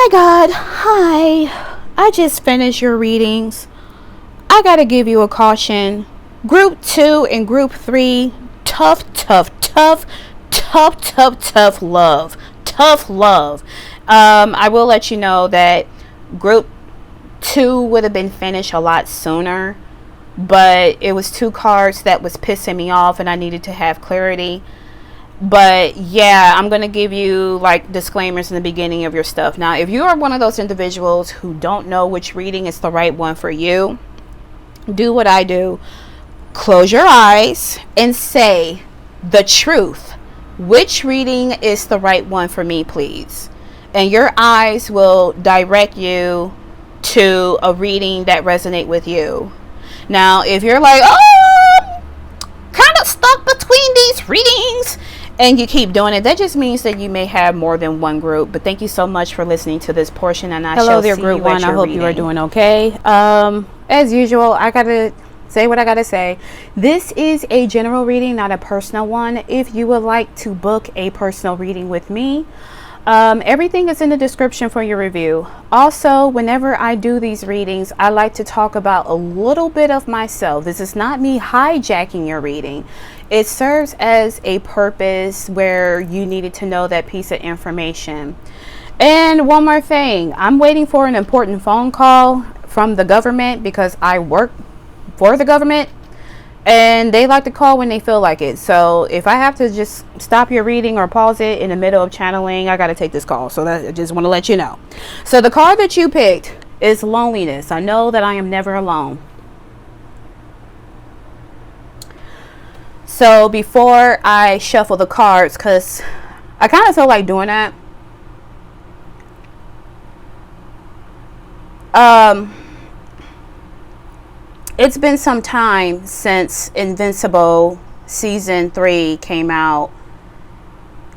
Hi, God. Hi. I just finished your readings. I gotta give you a caution. Group 2 and Group 3, tough love. Tough love. I will let you know that Group 2 would have been finished a lot sooner, but it was 2 cards that was pissing me off and I needed to have clarity. But yeah, I'm going to give you like disclaimers in the beginning of your stuff. Now, if you are one of those individuals who don't know which reading is the right one for you, do what I do. Close your eyes and say the truth. Which reading is the right one for me, please? And your eyes will direct you to a reading that resonates with you. Now, if you're like, oh, kind of stuck between these readings, and you keep doing it, that just means that you may have more than one group. But thank you so much for listening to this portion, and I shall see you at your reading. Hello there, Group 1. I hope you are doing okay. As usual, I gotta say what I gotta say. This is a general reading, not a personal one. If you would like to book a personal reading with me, everything is in the description for your review. Also, whenever I do these readings, I like to talk about a little bit of myself. This is not me hijacking your reading. It serves as a purpose where you needed to know that piece of information. And one more thing, I'm waiting for an important phone call from the government because I work for the government and they like to call when they feel like it. So if I have to just stop your reading or pause it in the middle of channeling, I got to take this call. So that, I just want to let you know. So the card that you picked is loneliness. I know that I am never alone. So before I shuffle the cards, because I kind of feel like doing that. It's been some time since Invincible Season 3 came out.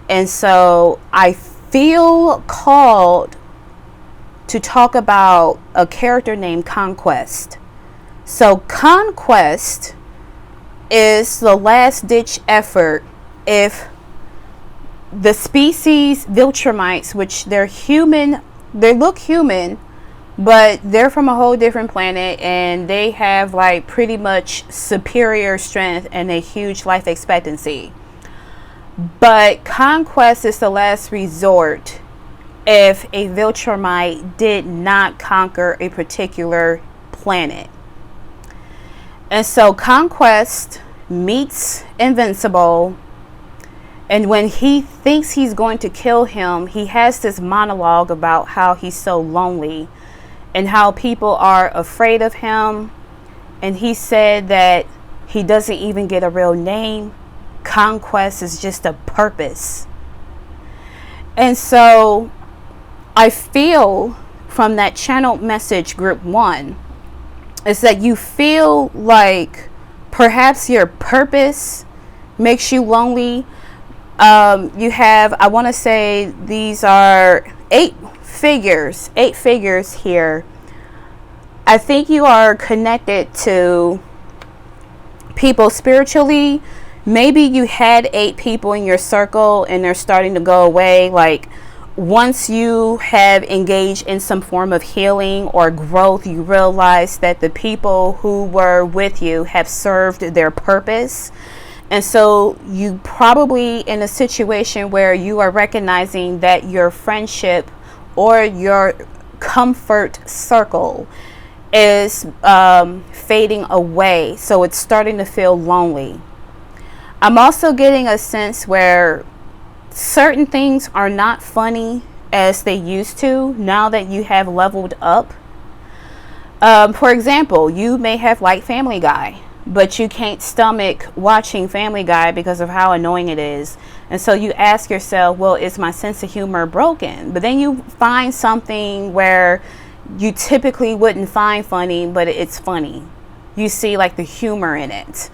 And so I feel called to talk about a character named Conquest. So Conquest is the last ditch effort if the species Viltrumites, which they're human, they look human, but they're from a whole different planet and they have like pretty much superior strength and a huge life expectancy. But Conquest is the last resort if a Viltrumite did not conquer a particular planet. And so Conquest meets Invincible, and when he thinks he's going to kill him, he has this monologue about how he's so lonely and how people are afraid of him. And he said that he doesn't even get a real name. Conquest is just a purpose. And so I feel from that channeled message, Group 1, is that you feel like perhaps your purpose makes you lonely. You have, I want to say these are 8 figures here. I think you are connected to people spiritually. Maybe you had 8 people in your circle and they're starting to go away. Like once you have engaged in some form of healing or growth, you realize that the people who were with you have served their purpose. And so you probably in a situation where you are recognizing that your friendship or your comfort circle is fading away. So it's starting to feel lonely. I'm also getting a sense where certain things are not funny as they used to now that you have leveled up. For example, you may have liked Family Guy, but you can't stomach watching Family Guy because of how annoying it is. And so you ask yourself, well, is my sense of humor broken? But then you find something where you typically wouldn't find funny, but it's funny. You see like the humor in it.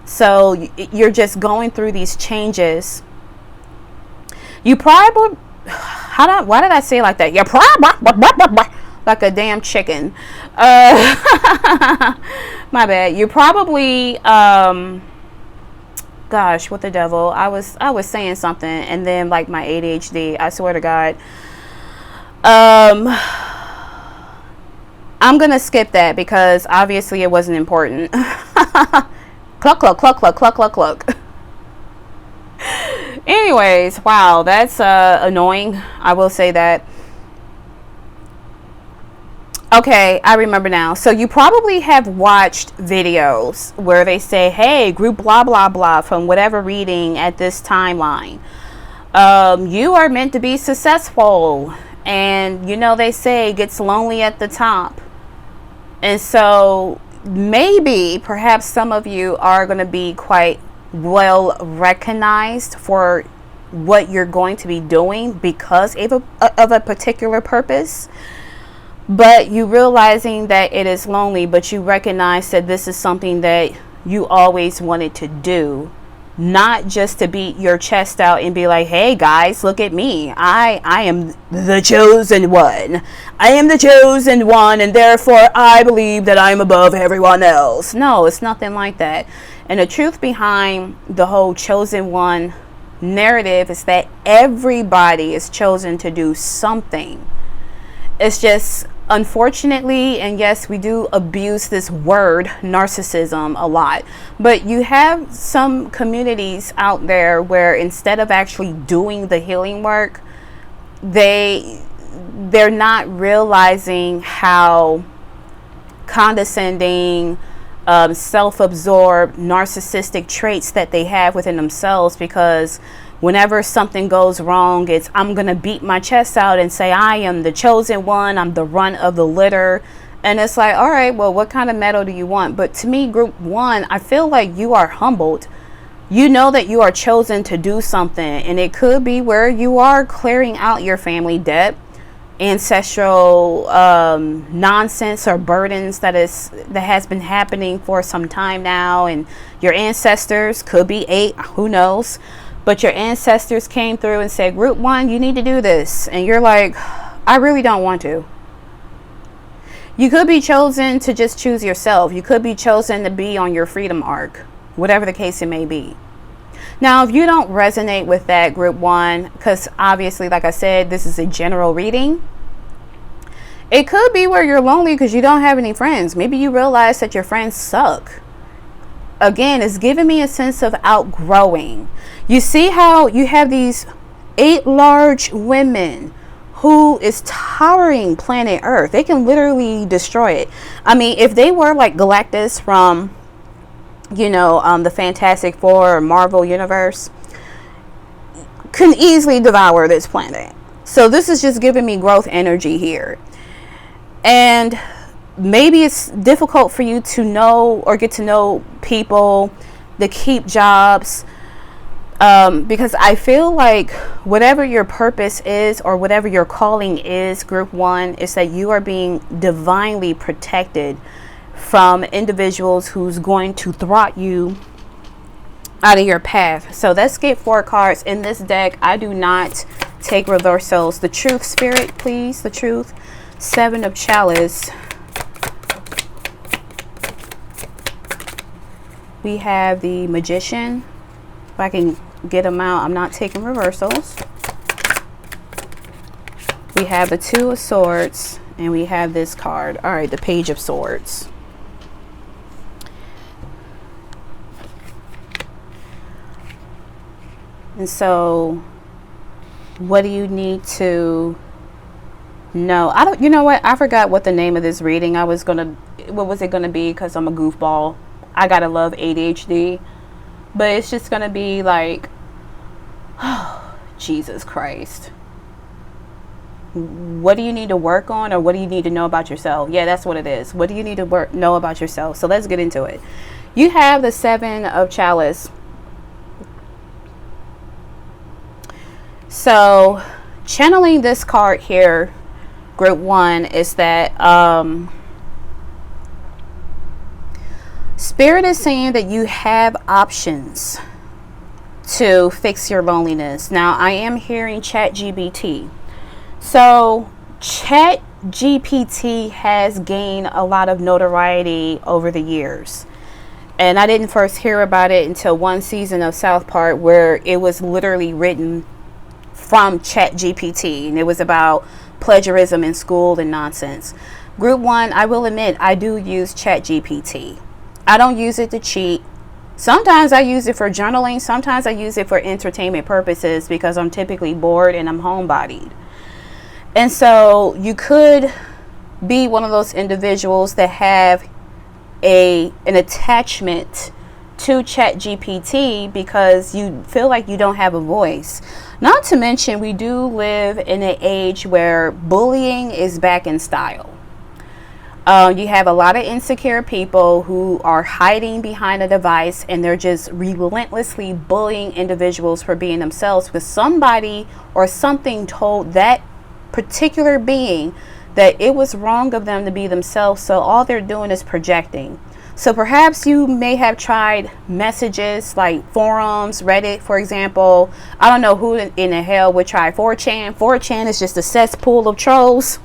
So you're just going through these changes. You probably, why did I say it like that? You're probably like a damn chicken. My bad. You probably, gosh, what the devil? I was saying something and then like my ADHD, I swear to God. Um, I'm going to skip that because obviously it wasn't important. Cluck, cluck, cluck, cluck, cluck, cluck, cluck. Anyways, wow, that's annoying. I will say that. Okay, I remember now. So you probably have watched videos where they say, hey, group blah, blah, blah from whatever reading at this timeline. You are meant to be successful. And, you know, they say it gets lonely at the top. And so maybe, perhaps some of you are going to be quite well recognized for what you're going to be doing because of a particular purpose. But you realizing that it is lonely, but you recognize that this is something that you always wanted to do, not just to beat your chest out and be like, hey guys, look at me. I am the chosen one. I am the chosen one, and therefore I believe that I'm above everyone else. No, it's nothing like that. And the truth behind the whole chosen one narrative is that everybody is chosen to do something. It's just, unfortunately, and yes, we do abuse this word narcissism a lot, but you have some communities out there where instead of actually doing the healing work, they're not realizing how condescending, self-absorbed, narcissistic traits that they have within themselves, because whenever something goes wrong, it's I'm going to beat my chest out and say I am the chosen one, I'm the runt of the litter. And it's like, all right, well, what kind of medal do you want? But to me, group one, I feel like you are humbled. You know that you are chosen to do something, and it could be where you are clearing out your family debt, ancestral nonsense or burdens that has been happening for some time now, and your ancestors could be 8, who knows. But your ancestors came through and said, group one, you need to do this. And you're like, I really don't want to. You could be chosen to just choose yourself. You could be chosen to be on your freedom arc, whatever the case it may be. Now, if you don't resonate with that, group one, because obviously, like I said, this is a general reading. It could be where you're lonely because you don't have any friends. Maybe you realize that your friends suck. Again, it's giving me a sense of outgrowing. You see how you have these 8 large women who is towering planet Earth. They can literally destroy it. I mean, if they were like Galactus from, the Fantastic Four or Marvel Universe, can easily devour this planet. So this is just giving me growth energy here. And maybe it's difficult for you to know or get to know people, to keep jobs, because I feel like whatever your purpose is or whatever your calling is, group one, is that you are being divinely protected from individuals who's going to thwart you out of your path. So let's get 4 cards in this deck. I do not take reversals. The Truth, Spirit, please. The Truth. 7 of Chalice. We have the Magician. If I can get them out, I'm not taking reversals. We have the 2 of Swords, and we have this card. All right, the Page of Swords. And so, what do you need to know? You know what? I forgot what the name of this reading what was it gonna be? Because I'm a goofball. I gotta love ADHD. But it's just gonna be like, oh, Jesus Christ. What do you need to work on, or what do you need to know about yourself? Yeah, that's what it is. What do you need to know about yourself? So let's get into it. You have the 7 of Chalice. So channeling this card here, group one, is that Spirit is saying that you have options to fix your loneliness. Now, I am hearing ChatGPT. So ChatGPT has gained a lot of notoriety over the years. And I didn't first hear about it until one season of South Park, where it was literally written from ChatGPT, and it was about plagiarism in school and nonsense. Group 1, I will admit, I do use ChatGPT. I don't use it to cheat. Sometimes I use it for journaling. Sometimes I use it for entertainment purposes because I'm typically bored and I'm homebodied. And so you could be one of those individuals that have an attachment to ChatGPT because you feel like you don't have a voice. Not to mention, we do live in an age where bullying is back in style. You have a lot of insecure people who are hiding behind a device, and they're just relentlessly bullying individuals for being themselves because somebody or something told that particular being that it was wrong of them to be themselves. So all they're doing is projecting. So perhaps you may have tried messages like forums, Reddit, for example. I don't know who in the hell would try 4chan. 4chan is just a cesspool of trolls.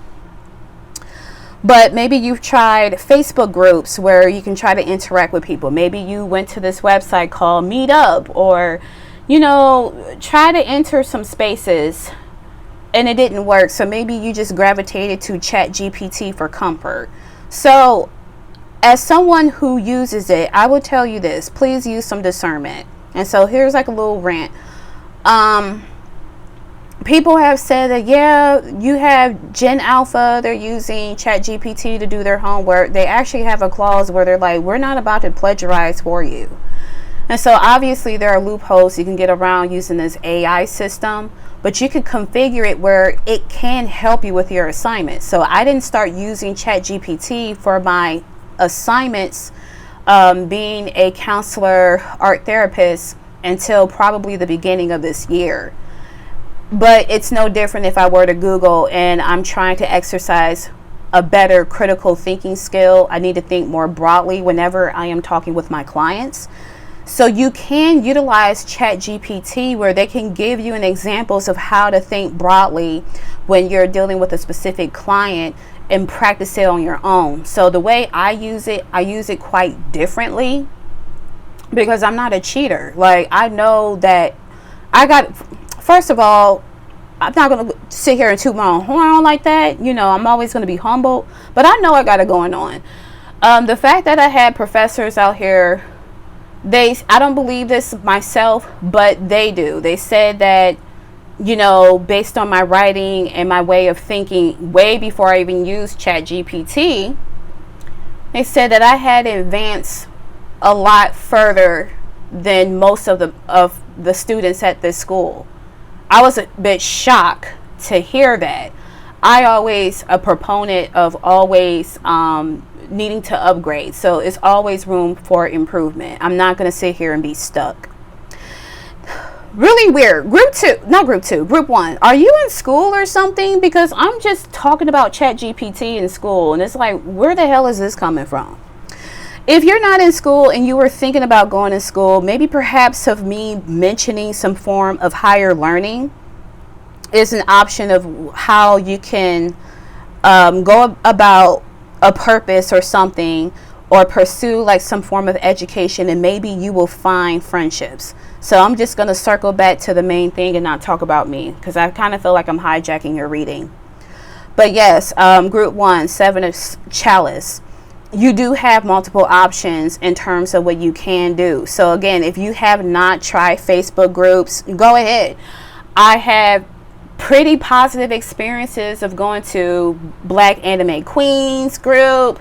But maybe you've tried Facebook groups where you can try to interact with people. Maybe you went to this website called Meetup, or, try to enter some spaces and it didn't work. So maybe you just gravitated to ChatGPT for comfort. So as someone who uses it, I will tell you this, please use some discernment. And so here's like a little rant. People have said that, yeah, you have Gen Alpha, they're using ChatGPT to do their homework. They actually have a clause where they're like, we're not about to plagiarize for you. And so obviously there are loopholes you can get around using this AI system, but you can configure it where it can help you with your assignments. So I didn't start using ChatGPT for my assignments, being a counselor, art therapist, until probably the beginning of this year. But it's no different if I were to Google and I'm trying to exercise a better critical thinking skill. I need to think more broadly whenever I am talking with my clients. So you can utilize ChatGPT where they can give you an examples of how to think broadly when you're dealing with a specific client and practice it on your own. So the way I use it quite differently because I'm not a cheater. Like, I know that first of all, I'm not going to sit here and toot my own horn like that. I'm always going to be humble, but I know I got it going on. The fact that I had professors out here, I don't believe this myself, but they do. They said that, based on my writing and my way of thinking way before I even used ChatGPT, they said that I had advanced a lot further than most of the students at this school. I was a bit shocked to hear that. I always a proponent of always needing to upgrade. So it's always room for improvement. I'm not going to sit here and be stuck. Really weird. Group 1. Are you in school or something? Because I'm just talking about ChatGPT in school, and it's like, where the hell is this coming from? If you're not in school and you were thinking about going to school, maybe perhaps of me mentioning some form of higher learning is an option of how you can go about a purpose or something, or pursue like some form of education, and maybe you will find friendships. So I'm just going to circle back to the main thing and not talk about me, because I kind of feel like I'm hijacking your reading. But yes, Group 1, 7 of Chalice. You do have multiple options in terms of what you can do. So again, if you have not tried Facebook groups, go ahead. I have pretty positive experiences of going to Black Anime Queens group,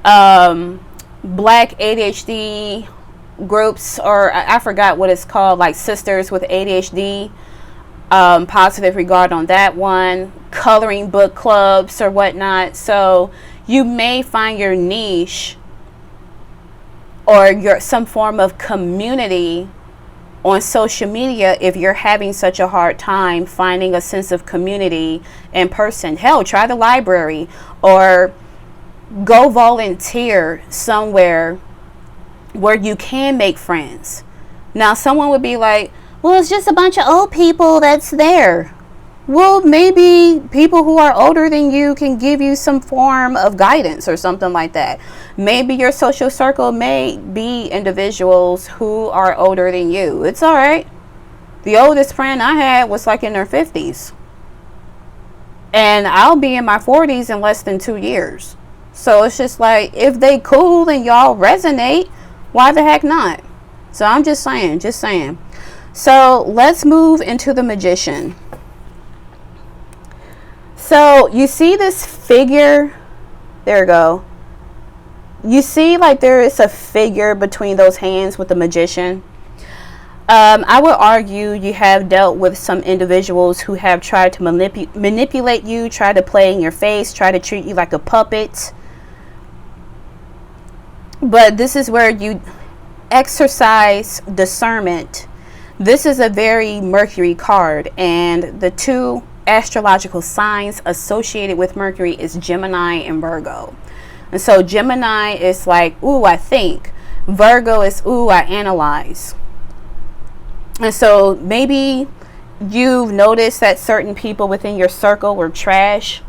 Black ADHD groups, or I forgot what it's called, like Sisters with ADHD. Positive regard on that one. Coloring book clubs or whatnot. So you may find your niche or some form of community on social media if you're having such a hard time finding a sense of community in person. Hell, try the library or go volunteer somewhere where you can make friends. Now, someone would be like, well, it's just a bunch of old people that's there. Well, maybe people who are older than you can give you some form of guidance or something like that. Maybe your social circle may be individuals who are older than you. It's all right. The oldest friend I had was like in their 50s. And I'll be in my 40s in less than 2 years. So it's just like, if they cool and y'all resonate, why the heck not? So I'm just saying. So let's move into the Magician. So you see this figure? There we go. You see like there is a figure between those hands with the Magician. I would argue you have dealt with some individuals who have tried to manipulate you, try to play in your face, try to treat you like a puppet. But this is where you exercise discernment. This is a very Mercury card, and the two astrological signs associated with Mercury is Gemini and Virgo. And so Gemini is like, ooh, I think. Virgo is, ooh, I analyze. And so maybe you've noticed that certain people within your circle were trash.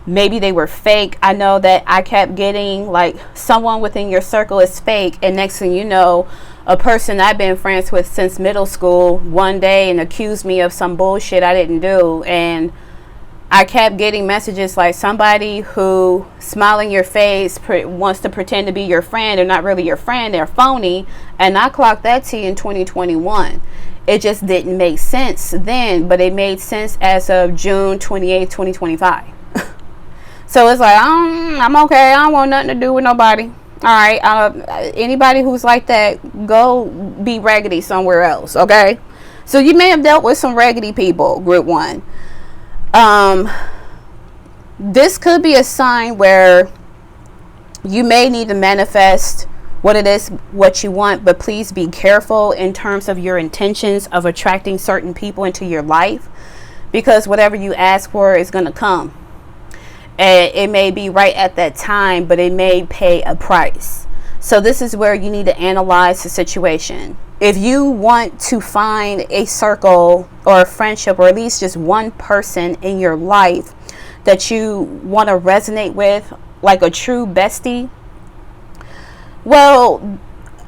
Maybe they were fake. I know that I kept getting like, someone within your circle is fake, and next thing you know, a person I've been friends with since middle school one day and accused me of some bullshit I didn't do. And I kept getting messages like, somebody who smile in your face wants to pretend to be your friend. They're not really your friend, they're phony. And I clocked that T in 2021. It just didn't make sense then, but it made sense as of June 28th, 2025. So it's like, I'm okay. I don't want nothing to do with nobody. All right. Anybody who's like that, go be raggedy somewhere else. Okay. So you may have dealt with some raggedy people, group one. This could be a sign where you may need to manifest what it is, what you want, but please be careful in terms of your intentions of attracting certain people into your life, because whatever you ask for is going to come. And it may be right at that time, but it may pay a price. So this is where you need to analyze the situation. If you want to find a circle or a friendship, or at least just one person in your life that you want to resonate with, like a true bestie, well,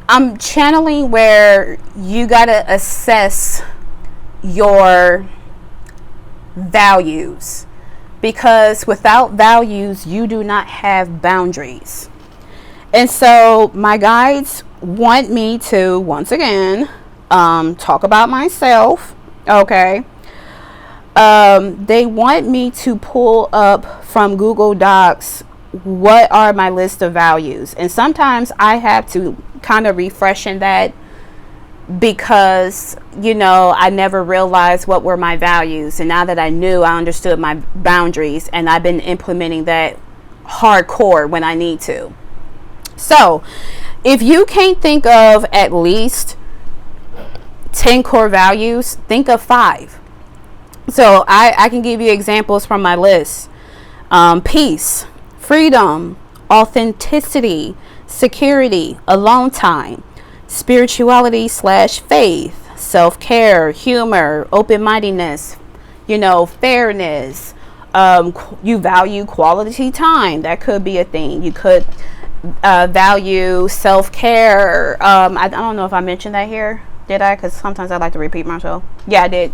I'm channeling where you got to assess your values, because without values, you do not have boundaries. And so my guides want me to, once again, talk about myself. Okay. They want me to pull up from Google Docs what are my list of values. And sometimes I have to kind of refreshen that, because, you know, I never realized what were my values. And now that I knew, I understood my boundaries, and I've been implementing that hardcore when I need to. So if you can't think of at least 10 core values, think of 5. So I can give you examples from my list. Peace, freedom, authenticity, security, alone time, spirituality / faith, self-care, humor, open-mindedness, you know, fairness. You value quality time. That could be a thing. You could value self-care. I don't know if I mentioned that here. Did I? Because sometimes I like to repeat myself. Yeah, I did.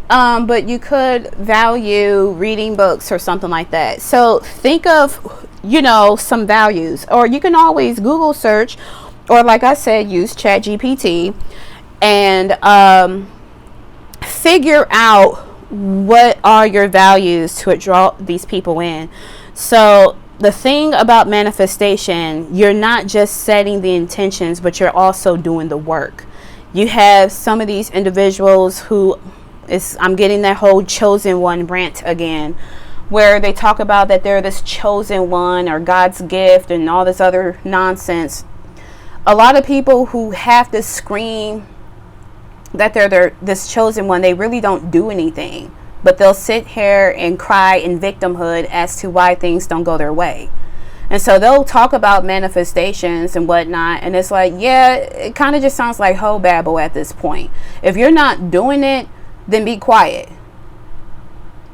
But you could value reading books or something like that. So think of, you know, some values. Or you can always Google search, or like I said, use ChatGPT and figure out what are your values to draw these people in. So the thing about manifestation, you're not just setting the intentions, but you're also doing the work. You have some of these individuals who I'm getting that whole chosen one rant again, where they talk about that they're this chosen one or God's gift and all this other nonsense. A lot of people who have to scream that they're this chosen one, they really don't do anything, but they'll sit here and cry in victimhood as to why things don't go their way. And so they'll talk about manifestations and whatnot, and it's like, yeah, it kind of just sounds like ho babble at this point. If you're not doing it, then be quiet.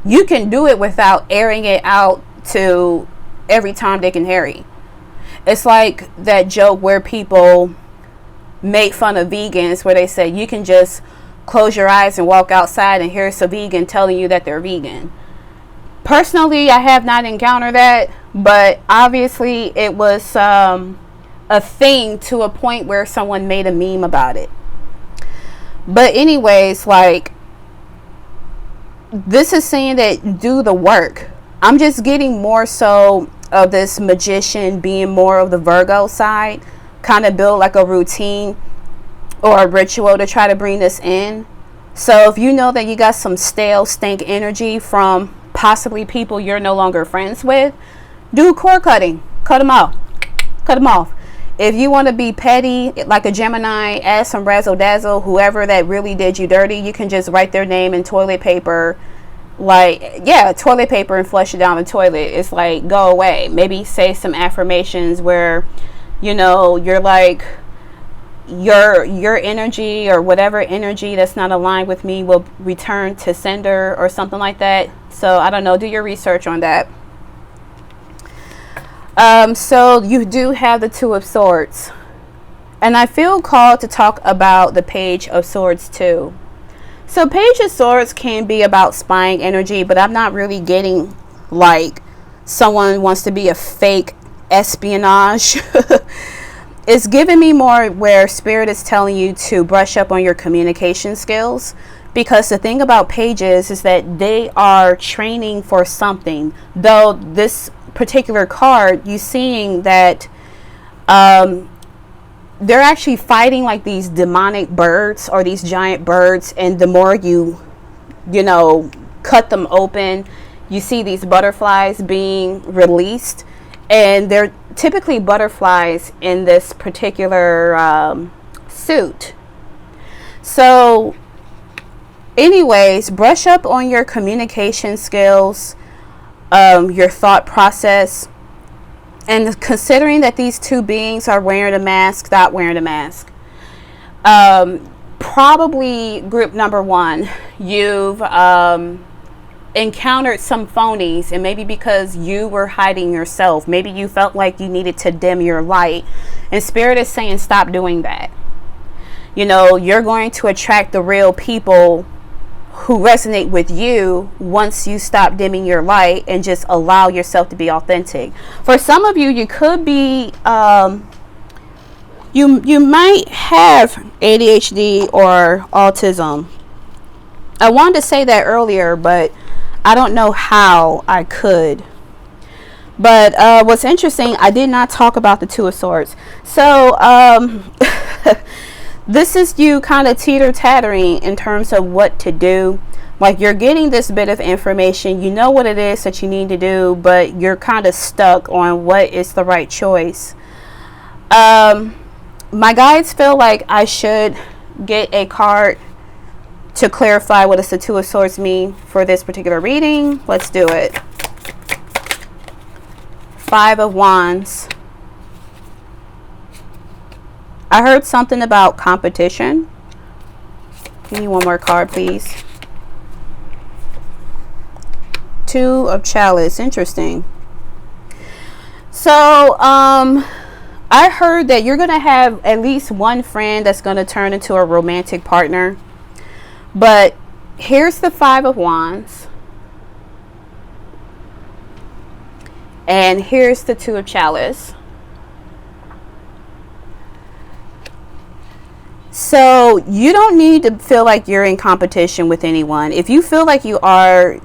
You can do it without airing it out to every Tom, Dick, and Harry. It's like that joke where people make fun of vegans, where they say you can just close your eyes and walk outside and here's a vegan telling you that they're vegan. Personally, I have not encountered that, but obviously it was a thing to a point where someone made a meme about it. But anyways, like, this is saying that do the work. I'm just getting more so of this magician being more of the Virgo side, kind of build like a routine or a ritual to try to bring this in. So if you know that you got some stale stink energy from possibly people you're no longer friends with, do cord cutting. Cut them off. Cut them off. If you want to be petty like a Gemini, add some razzle dazzle, whoever that really did you dirty, you can just write their name in toilet paper. Like, yeah, toilet paper, and flush it down the toilet. It's like, go away. Maybe say some affirmations where, you know, you're like, your energy or whatever energy that's not aligned with me will return to sender or something like that. So I don't know, do your research on that. So you do have the Two of Swords, and I feel called to talk about the Page of Swords too. So Page of Swords can be about spying energy, but I'm not really getting like someone wants to be a fake espionage. It's giving me more where Spirit is telling you to brush up on your communication skills, because the thing about pages is that they are training for something. Though this particular card, you seeing that they're actually fighting like these demonic birds or these giant birds, and the more you know, cut them open, you see these butterflies being released, and they're typically butterflies in this particular suit. So anyways, brush up on your communication skills, your thought process, and considering that these two beings are wearing a mask, not wearing a mask. Probably group number one, you've encountered some phonies, and maybe because you were hiding yourself, maybe you felt like you needed to dim your light, and Spirit is saying stop doing that. You know, you're going to attract the real people who resonate with you once you stop dimming your light and just allow yourself to be authentic. For some of you, you could be you might have ADHD or autism. I wanted to say that earlier, but I don't know how I could. But what's interesting, I did not talk about the Two of Swords. So this is you kind of teeter-tattering in terms of what to do. Like, you're getting this bit of information, you know what it is that you need to do, but you're kind of stuck on what is the right choice. My guides feel like I should get a card to clarify what does the Two of Swords mean for this particular reading. Let's do it. Five of Wands. I heard something about competition. Give me one more card, please. Two of Chalice. Interesting. So, I heard that you're going to have at least one friend that's going to turn into a romantic partner. But here's the Five of Wands. And here's the Two of Chalice. So you don't need to feel like you're in competition with anyone. If you feel like you are,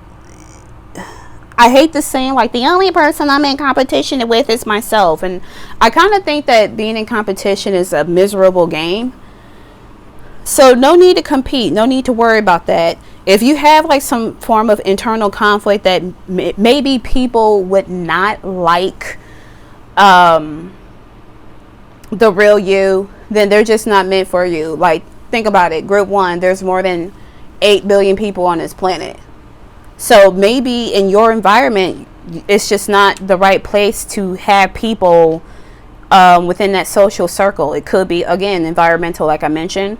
I hate the saying like the only person I'm in competition with is myself. And I kind of think that being in competition is a miserable game. So no need to compete. No need to worry about that. If you have like some form of internal conflict that maybe people would not like the real you, then they're just not meant for you. Like, think about it. Group one, there's more than 8 billion people on this planet. So maybe in your environment, it's just not the right place to have people within that social circle. It could be, again, environmental, like I mentioned.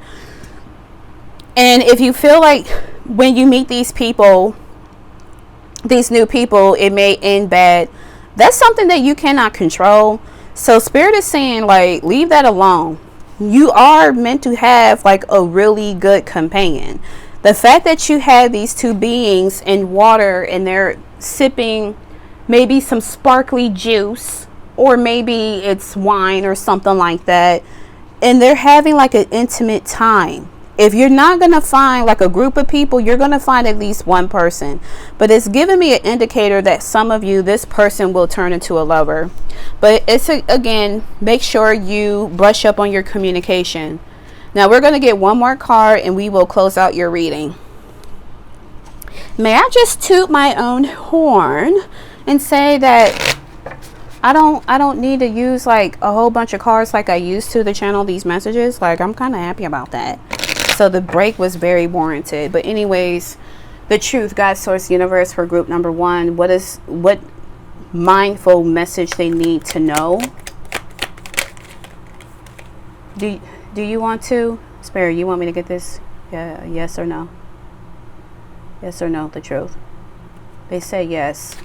And if you feel like when you meet these people, these new people, it may end bad, that's something that you cannot control. So Spirit is saying, like, leave that alone. you are meant to have like a really good companion. The fact that you have these two beings in water and they're sipping maybe some sparkly juice, or maybe it's wine or something like that, and they're having like an intimate time. If you're not going to find like a group of people, you're going to find at least one person. But it's giving me an indicator that some of you, this person will turn into a lover. But it's again, make sure you brush up on your communication. Now we're going to get one more card and we will close out your reading. May I just toot my own horn and say that I don't need to use like a whole bunch of cards like I used to channel these messages. Like, I'm kind of happy about that. So the break was very warranted. But anyways, the truth, God, source, universe for group number 1. What mindful message they need to know? Do you want to? Spirit, you want me to get this? Yeah, yes or no? Yes or no, the truth. They say yes.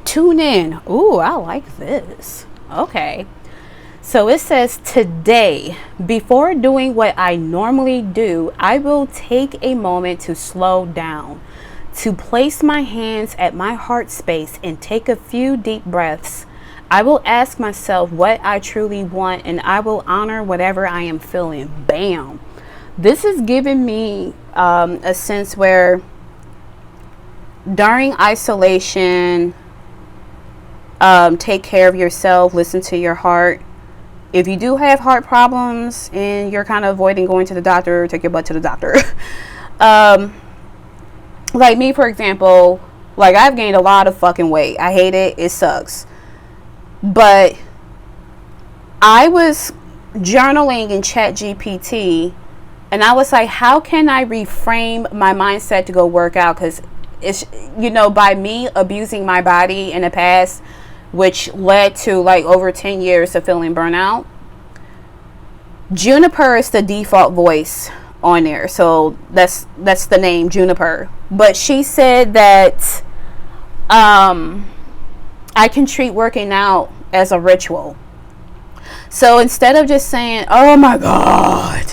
Tune in. Ooh, I like this. Okay. So it says, today, before doing what I normally do, I will take a moment to slow down, to place my hands at my heart space and take a few deep breaths. I will ask myself what I truly want, and I will honor whatever I am feeling. Bam. This is giving me a sense where during isolation, take care of yourself, listen to your heart. If you do have heart problems and you're kind of avoiding going to the doctor, take your butt to the doctor. Like me, for example, like I've gained a lot of fucking weight. I hate it. It sucks. But I was journaling in ChatGPT and I was like, how can I reframe my mindset to go work out? Because it's, by me abusing my body in the past, which led to like over 10 years of feeling burnout. Juniper is the default voice on there. So that's the name, Juniper. But she said that I can treat working out as a ritual. So instead of just saying, oh my God,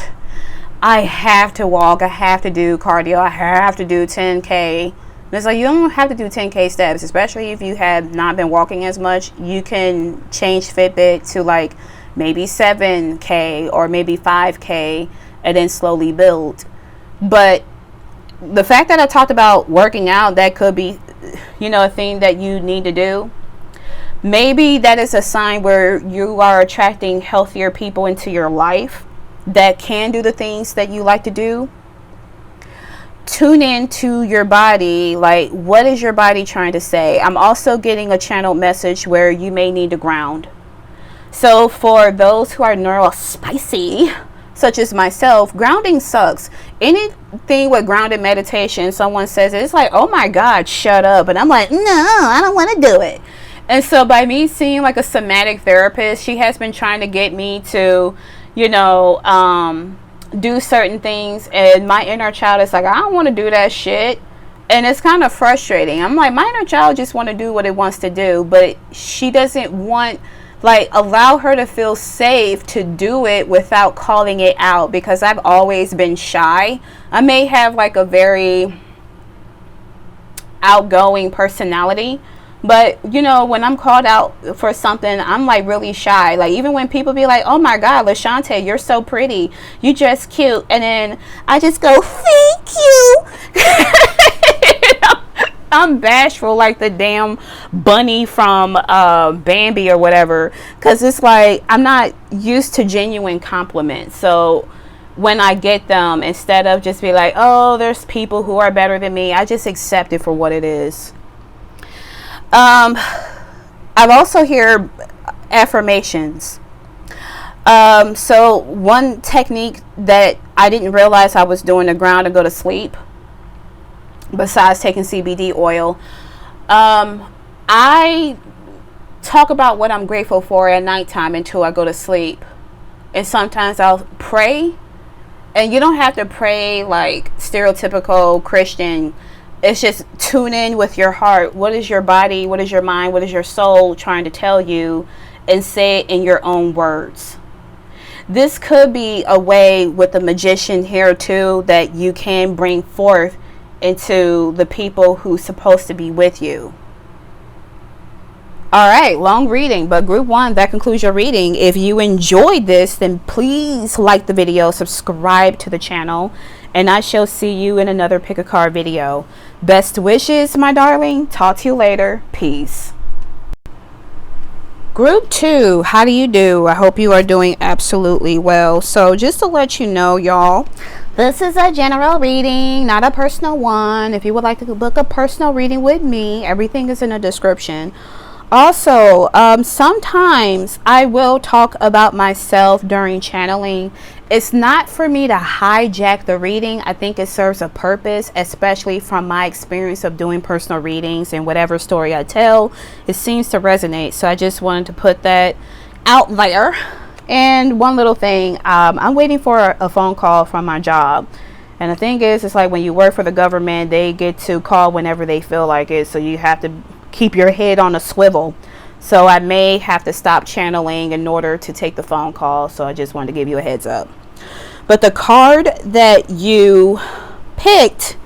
I have to walk, I have to do cardio, I have to do 10K. It's like, you don't have to do 10K steps, especially if you have not been walking as much. You can change Fitbit to like maybe 7K or maybe 5K and then slowly build. But the fact that I talked about working out, that could be, a thing that you need to do. Maybe that is a sign where you are attracting healthier people into your life that can do the things that you like to do. Tune in to your body. Like, what is your body trying to say? I'm also getting a channeled message where you may need to ground. So for those who are neurospicy, such as myself, grounding sucks. Anything with grounded meditation, someone says it, it's like, oh my God, shut up. And I'm like, no, I don't want to do it. And so by me seeing like a somatic therapist, she has been trying to get me to, do certain things, and my inner child is like, I don't want to do that shit. And it's kind of frustrating. I'm like, my inner child just want to do what it wants to do, but she doesn't want, like, allow her to feel safe to do it without calling it out, because I've always been shy. I may have like a very outgoing personality, but when I'm called out for something, I'm like really shy. Like, even when people be like, oh my God, LaShante, you're so pretty, you just cute, and then I just go, thank you. I'm bashful like the damn bunny from Bambi or whatever, because it's like I'm not used to genuine compliments. So when I get them, instead of just be like, oh, there's people who are better than me, I just accept it for what it is. I've also heard affirmations. So one technique that I didn't realize I was doing to ground and go to sleep, besides taking CBD oil, I talk about what I'm grateful for at nighttime until I go to sleep. And sometimes I'll pray, and you don't have to pray like stereotypical Christian. It's just tune in with your heart. What is your body? What is your mind? What is your soul trying to tell you? and say it in your own words. This could be a way with the magician here too, that you can bring forth into the people who's supposed to be with you. All right, long reading, but group 1, that concludes your reading. If you enjoyed this, then please like the video, subscribe to the channel, and I shall see you in another pick a card video. Best wishes, my darling. Talk to you later. Peace. Group 2, how do you do? I hope you are doing absolutely well. So just to let you know, y'all, this is a general reading, not a personal one. If you would like to book a personal reading with me, everything is in the description. Also, sometimes I will talk about myself during channeling. It's not for me to hijack the reading. I think it serves a purpose, especially from my experience of doing personal readings, and whatever story I tell, it seems to resonate. So I just wanted to put that out there. And one little thing, I'm waiting for a phone call from my job. And the thing is, it's like when you work for the government, they get to call whenever they feel like it. So you have to keep your head on a swivel. So I may have to stop channeling in order to take the phone call. So I just wanted to give you a heads up. But the card that you picked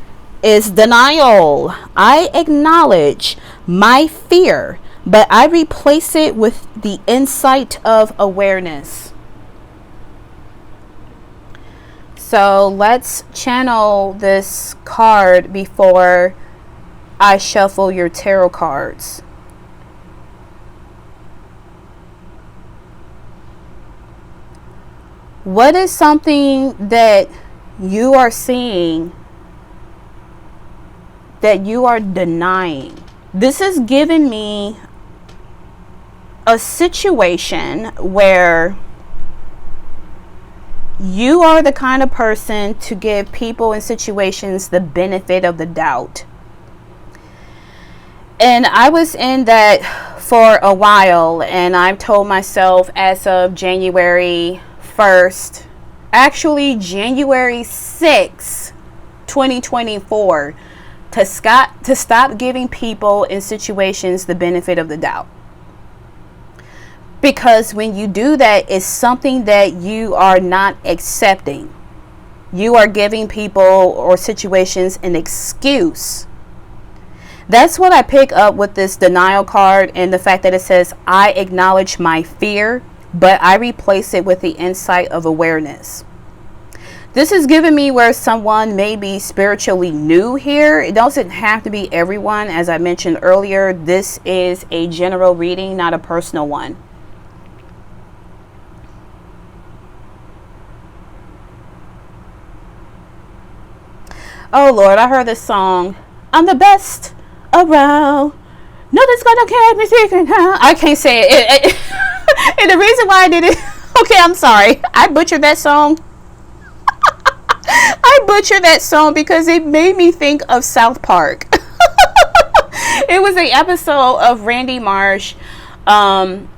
is denial. I acknowledge my fear, but I replace it with the insight of awareness. So let's channel this card before I shuffle your tarot cards. What is something that you are seeing that you are denying? This is giving me a situation where you are the kind of person to give people in situations the benefit of the doubt. And I was in that for a while, and I've told myself as of January 1st, actually January 6th, 2024, to stop giving people in situations the benefit of the doubt. Because when you do that, it's something that you are not accepting. You are giving people or situations an excuse. That's what I pick up with this denial card, and the fact that it says, I acknowledge my fear, but I replace it with the insight of awareness. This is giving me where someone may be spiritually new here. It doesn't have to be everyone. As I mentioned earlier, this is a general reading, not a personal one. Oh Lord, I heard this song. I'm the best around. Nothing's gonna catch me secret now. I can't say it. And the reason why I did it, okay, I'm sorry. I butchered that song. I butchered that song because it made me think of South Park. It was an episode of Randy Marsh.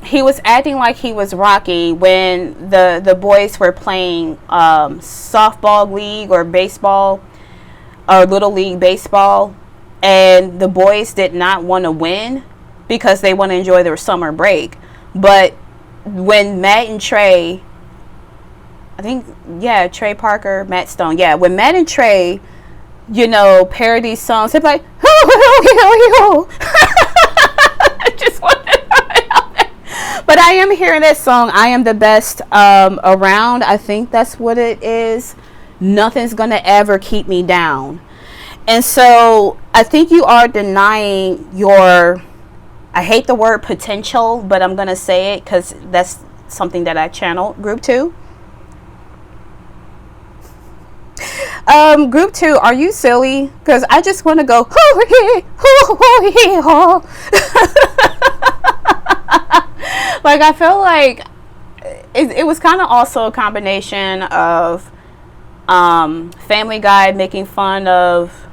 He was acting like he was Rocky when the boys were playing softball league or baseball or little league baseball, and the boys did not want to win because they want to enjoy their summer break. But when Matt and Trey, I think, yeah, Trey Parker, Matt Stone, yeah, when Matt and Trey, you know, parody songs, they're like, I just want to throw it out there. But I am hearing that song, I am the best around. I think that's what it is. Nothing's going to ever keep me down. And so I think you are denying your, I hate the word potential, but I'm going to say it because that's something that I channel. Group 2. Group 2, are you silly? Because I just want to go, like, I feel like it was kind of also a combination of Family Guy making fun of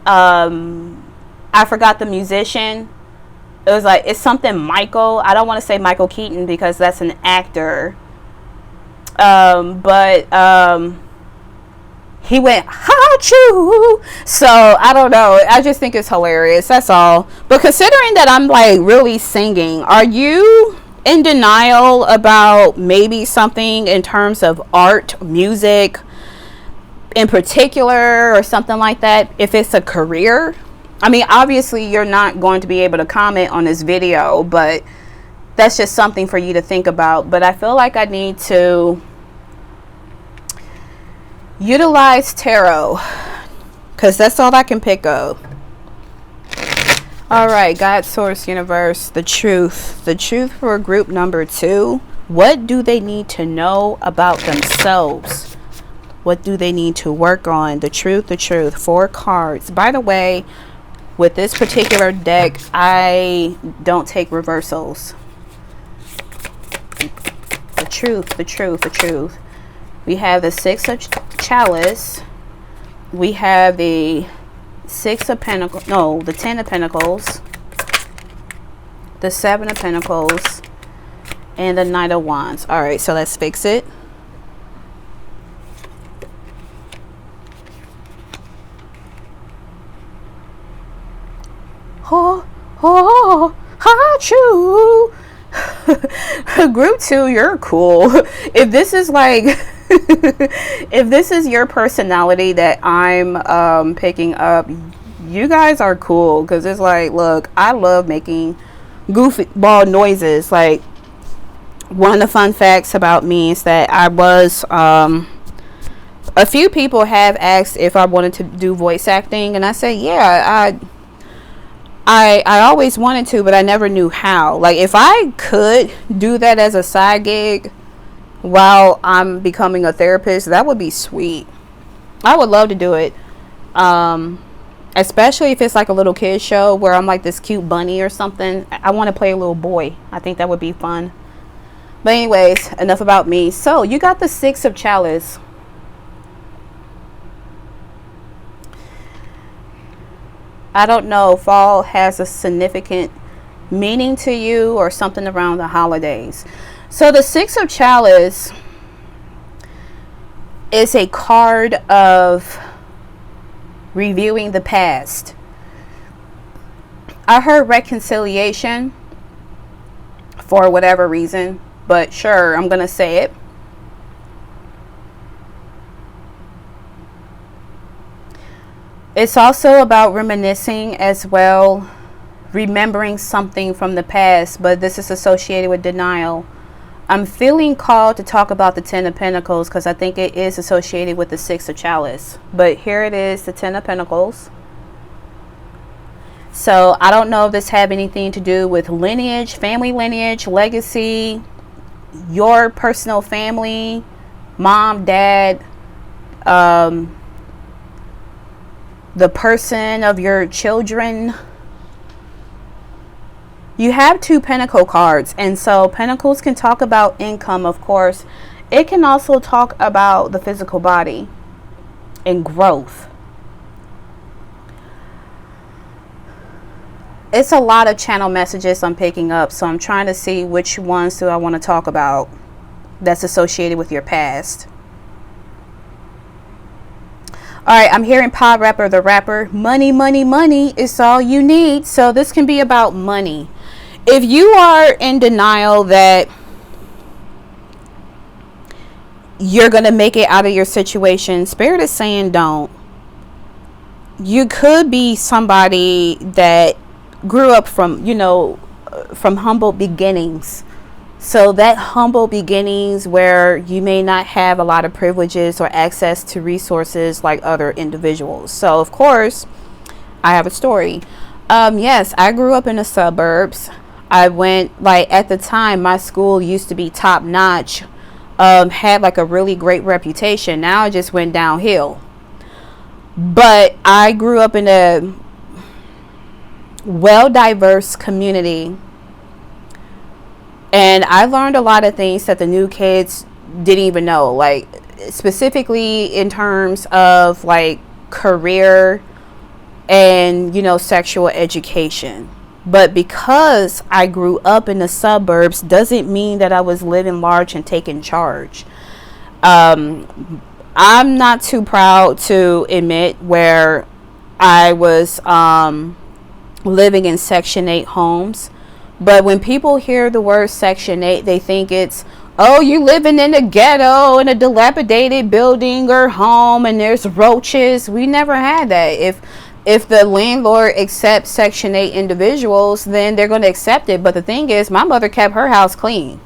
I forgot the musician. It was like, it's something Michael. I don't want to say Michael Keaton because that's an actor. But he went, ha, choo. So I don't know. I just think it's hilarious. That's all. But considering that I'm like really singing, are you in denial about maybe something in terms of art, music in particular, or something like that? If it's a career, I mean, obviously you're not going to be able to comment on this video, but that's just something for you to think about. But I feel like I need to utilize tarot, because that's all I can pick up. All right, God, source, universe, the truth for group number 2. What do they need to know about themselves? What do they need to work on? The truth, 4 cards. By the way, with this particular deck, I don't take reversals. The truth. We have the 6 of chalice. We have the 6 of pentacles. No, the 10 of pentacles. The 7 of pentacles. And the Knight of Wands. All right, so let's fix it. Choo. Group 2, you're cool. If this is like if this is your personality that I'm picking up, you guys are cool, because it's like, look, I love making goofy ball noises. Like, one of the fun facts about me is that I was a few people have asked if I wanted to do voice acting, and I said, yeah, I always wanted to, but I never knew how. Like, if I could do that as a side gig while I'm becoming a therapist, that would be sweet. I would love to do it. Especially if it's like a little kid show where I'm like this cute bunny or something. I want to play a little boy. I think that would be fun. But anyways, enough about me. So you got the 6 of chalice. I don't know, fall has a significant meaning to you or something around the holidays. So the 6 of chalice is a card of reviewing the past. I heard reconciliation for whatever reason, but sure, I'm going to say it. It's also about reminiscing as well, remembering something from the past, but this is associated with denial. I'm feeling called to talk about the 10 of Pentacles because I think it is associated with the 6 of chalice. But here it is, the 10 of Pentacles. So I don't know if this have anything to do with lineage, family lineage, legacy, your personal family, mom, dad, the person of your children. You have 2 pentacle cards, and so pentacles can talk about income, of course. It can also talk about the physical body and growth. It's a lot of channel messages I'm picking up, so I'm trying to see which ones do I want to talk about that's associated with your past. All right, I'm hearing Pa Rapper, the rapper. Money, money, money is all you need. So this can be about money. If you are in denial that you're going to make it out of your situation, Spirit is saying don't. You could be somebody that grew up from, from humble beginnings. So that humble beginnings where you may not have a lot of privileges or access to resources like other individuals. So of course, I have a story. Yes, I grew up in the suburbs. I went, at the time, my school used to be top notch, had like a really great reputation. Now it just went downhill. But I grew up in a well-diverse community. And I learned a lot of things that the new kids didn't even know, like specifically in terms of like career and, sexual education. But because I grew up in the suburbs doesn't mean that I was living large and taking charge. I'm not too proud to admit where I was living in Section 8 homes. But when people hear the word Section 8, they think it's, oh, you living in a ghetto in a dilapidated building or home and there's roaches. We never had that. If the landlord accepts Section 8 individuals, then they're going to accept it. But the thing is, my mother kept her house clean.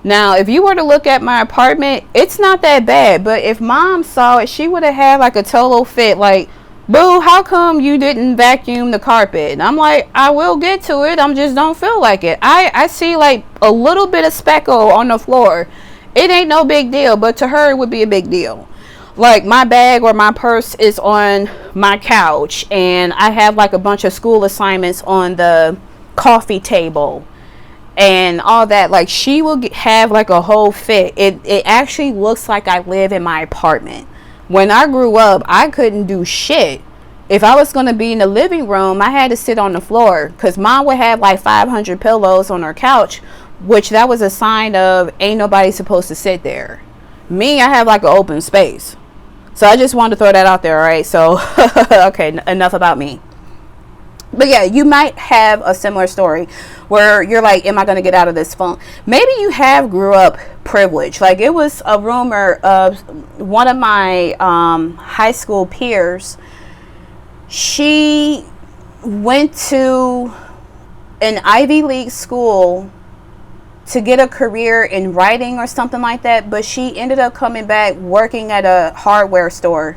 Now, if you were to look at my apartment, it's not that bad. But if mom saw it, she would have had like a total fit. Like, boo, how come you didn't vacuum the carpet? And I'm like, I will get to it. I just don't feel like it. I see like a little bit of speckle on the floor. It ain't no big deal. But to her, it would be a big deal. Like my bag or my purse is on my couch. And I have like a bunch of school assignments on the coffee table. And all that, like she will have like a whole fit. It actually looks like I live in my apartment. When I grew up, I couldn't do shit. If I was going to be in the living room, I had to sit on the floor because mom would have like 500 pillows on her couch, which that was a sign of ain't nobody supposed to sit there. Me, I have like an open space. So I just wanted to throw that out there, all right? So, okay, enough about me. But yeah, you might have a similar story where you're like, am I going to get out of this funk? Maybe you have grew up privileged. Like it was a rumor of one of my high school peers. She went to an Ivy League school to get a career in writing or something like that. But she ended up coming back working at a hardware store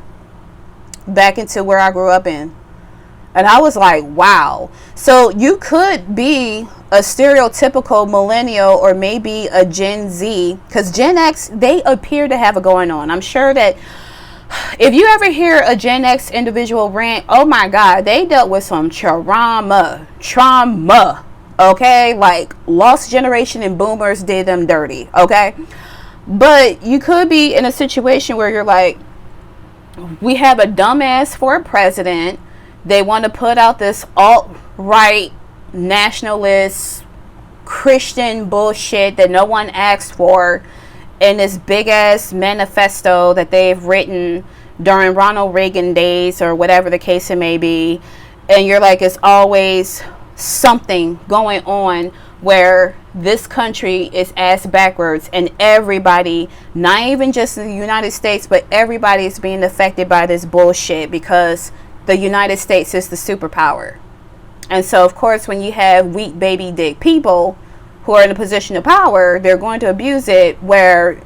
back into where I grew up in. And I was like, wow. So you could be a stereotypical millennial or maybe a Gen Z. Because Gen X, they appear to have it going on. I'm sure that if you ever hear a Gen X individual rant, oh my God, they dealt with some trauma. Okay? Like lost generation and boomers did them dirty. Okay? But you could be in a situation where you're like, we have a dumbass for a president. They want to put out this alt-right nationalist Christian bullshit that no one asked for in this big ass manifesto that they've written during Ronald Reagan days or whatever the case it may be. And you're like, it's always something going on where this country is ass backwards and everybody, not even just in the United States, but everybody is being affected by this bullshit because the United States is the superpower. And so, of course, when you have weak baby dick people who are in a position of power, they're going to abuse it where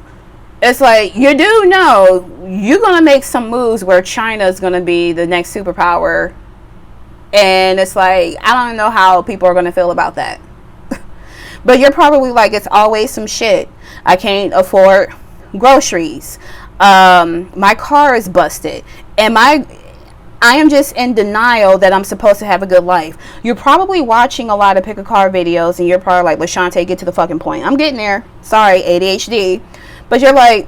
it's like, you do know you're going to make some moves where China is going to be the next superpower. And it's like, I don't know how people are going to feel about that. But you're probably like, it's always some shit. I can't afford groceries. My car is busted. I am just in denial that I'm supposed to have a good life. You're probably watching a lot of pick a car videos and you're probably like, LaShante, get to the fucking point. I'm getting there. Sorry, ADHD. But you're like,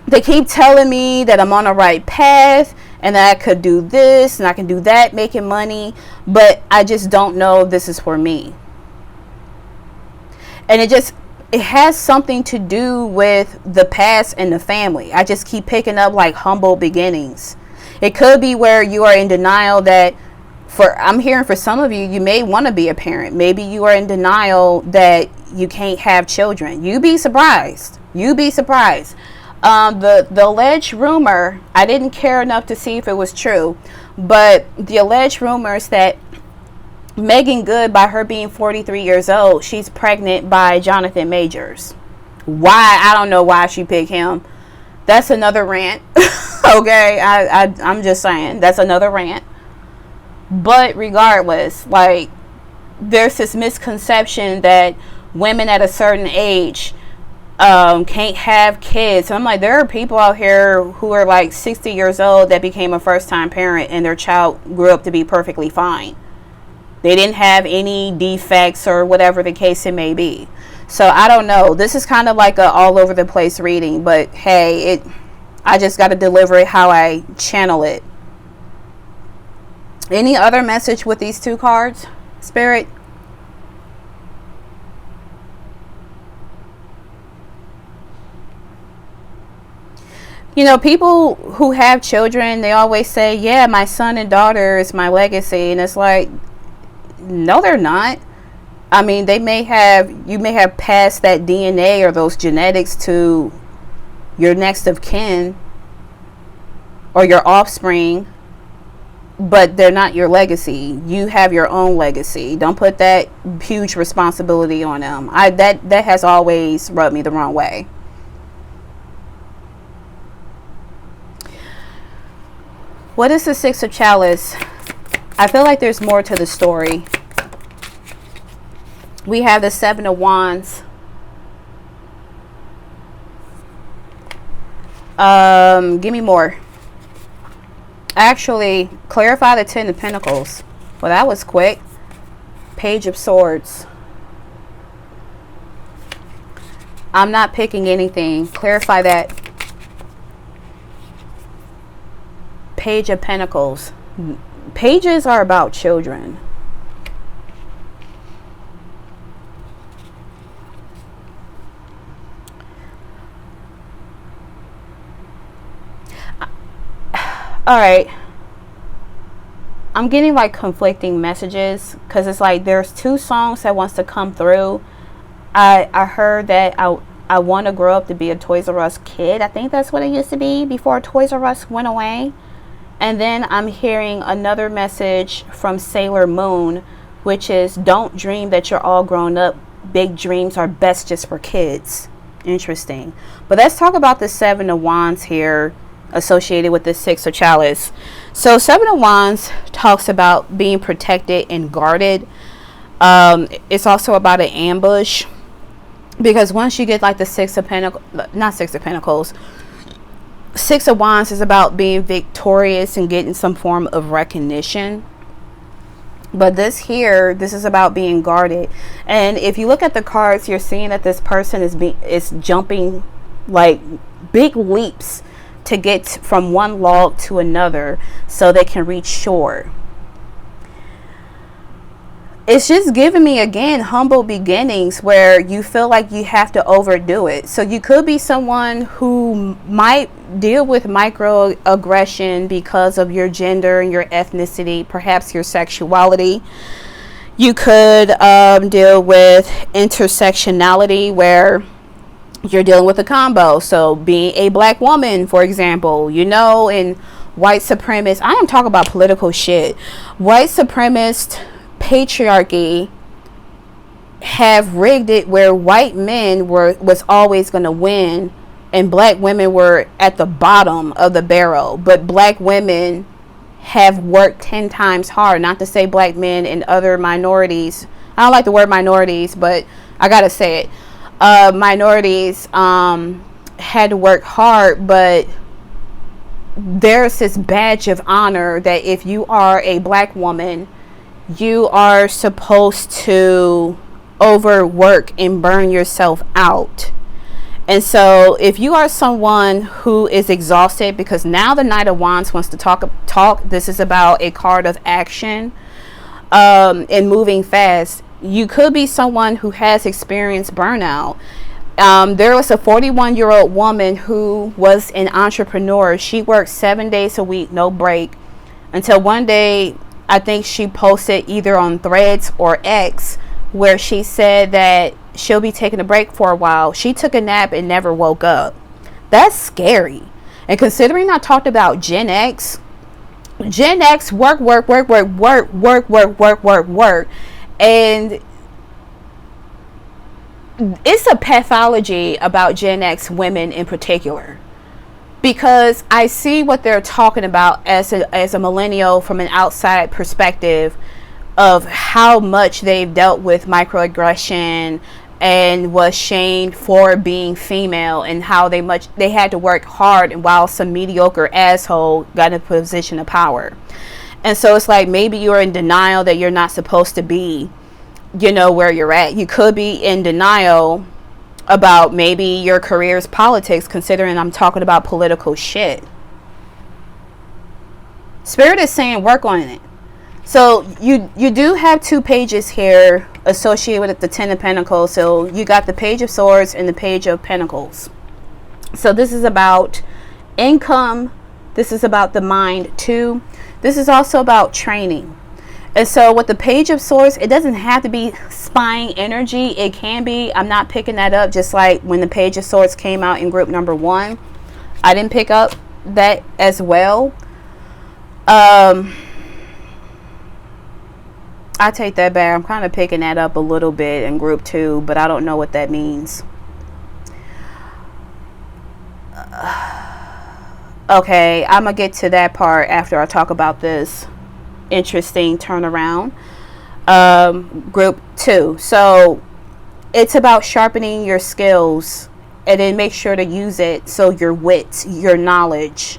they keep telling me that I'm on the right path and that I could do this and I can do that, making money. But I just don't know if this is for me. And it has something to do with the past and the family. I just keep picking up like humble beginnings. It could be where you are in denial that I'm hearing for some of you, you may want to be a parent. Maybe you are in denial that you can't have children. You'd be surprised. The alleged rumor, I didn't care enough to see if it was true, but the alleged rumors that Megan Good, by her being 43 years old, she's pregnant by Jonathan Majors. Why? I don't know why she picked him. That's another rant. Okay, I'm just saying that's another rant. But regardless, like there's this misconception that women at a certain age can't have kids. And I'm like, there are people out here who are like 60 years old that became a first-time parent and their child grew up to be perfectly fine. They didn't have any defects or whatever the case it may be. So I don't know. This is kind of like a all over the place reading, but hey, I just got to deliver it how I channel it. Any other message with these two cards, Spirit? You know, people who have children, they always say, yeah, my son and daughter is my legacy. And it's like, no, they're not. I mean, you may have passed that DNA or those genetics to your next of kin or your offspring, but they're not your legacy. You have your own legacy. Don't put that huge responsibility on them. That has always rubbed me the wrong way. What is the Six of Chalice? I feel like there's more to the story. We have the Seven of Wands. Give me more. Actually, clarify the Ten of Pentacles. Well, that was quick. Page of Swords. I'm not picking anything. Clarify that. Page of Pentacles. Pages are about children. All right. I'm getting like conflicting messages because it's like there's two songs that wants to come through. I heard that I want to grow up to be a Toys R Us kid. I think that's what it used to be before Toys R Us went away. And then I'm hearing another message from Sailor Moon, which is don't dream that you're all grown up. Big dreams are best just for kids. Interesting. But let's talk about the Seven of Wands here associated with the Six of Chalice. So Seven of Wands talks about being protected and guarded. It's also about an ambush, because once you get like the Six of Pentacles, Six of Wands is about being victorious and getting some form of recognition. But this is about being guarded. And if you look at the cards, you're seeing that this person is jumping like big leaps to get from one log to another so they can reach shore. It's just giving me, again, humble beginnings where you feel like you have to overdo it. So you could be someone who might deal with microaggression because of your gender and your ethnicity, perhaps your sexuality. You could deal with intersectionality, where you're dealing with a combo. So being a black woman, for example, in white supremacist, I am talking about political shit. White supremacist patriarchy have rigged it where white men was always going to win and black women were at the bottom of the barrel. But black women have worked 10 times hard, not to say black men and other minorities. I don't like the word minorities, but I gotta say it. Minorities had to work hard, but there's this badge of honor that if you are a black woman, you are supposed to overwork and burn yourself out. And so if you are someone who is exhausted, because now the Knight of Wands wants to talk, this is about a card of action and moving fast. You could be someone who has experienced burnout. There was a 41-year-old woman who was an entrepreneur. She worked 7 days a week, no break, until one day, I think she posted either on Threads or X, where she said that she'll be taking a break for a while. She took a nap and never woke up. That's scary. And considering I talked about Gen X work. And it's a pathology about Gen X women in particular, because I see what they're talking about as a millennial from an outside perspective of how much they've dealt with microaggression and was shamed for being female, and how they had to work hard, and while some mediocre asshole got in a position of power. And so it's like, maybe you're in denial that you're not supposed to be, where you're at. You could be in denial about maybe your career's politics, considering I'm talking about political shit. Spirit is saying work on it. So you do have two pages here associated with the Ten of Pentacles. So you got the Page of Swords and the Page of Pentacles. So this is about income. This is about the mind too. This is also about training. And so with the Page of Swords, it doesn't have to be spying energy. It can be. I'm not picking that up. Just like when the Page of Swords came out in group number 1, I didn't pick up that as well. I take that back. I'm kind of picking that up a little bit in group 2, but I don't know what that means. Okay, I'm gonna get to that part after I talk about this interesting turnaround. Group 2. So it's about sharpening your skills, and then make sure to use it. So your wit, your knowledge.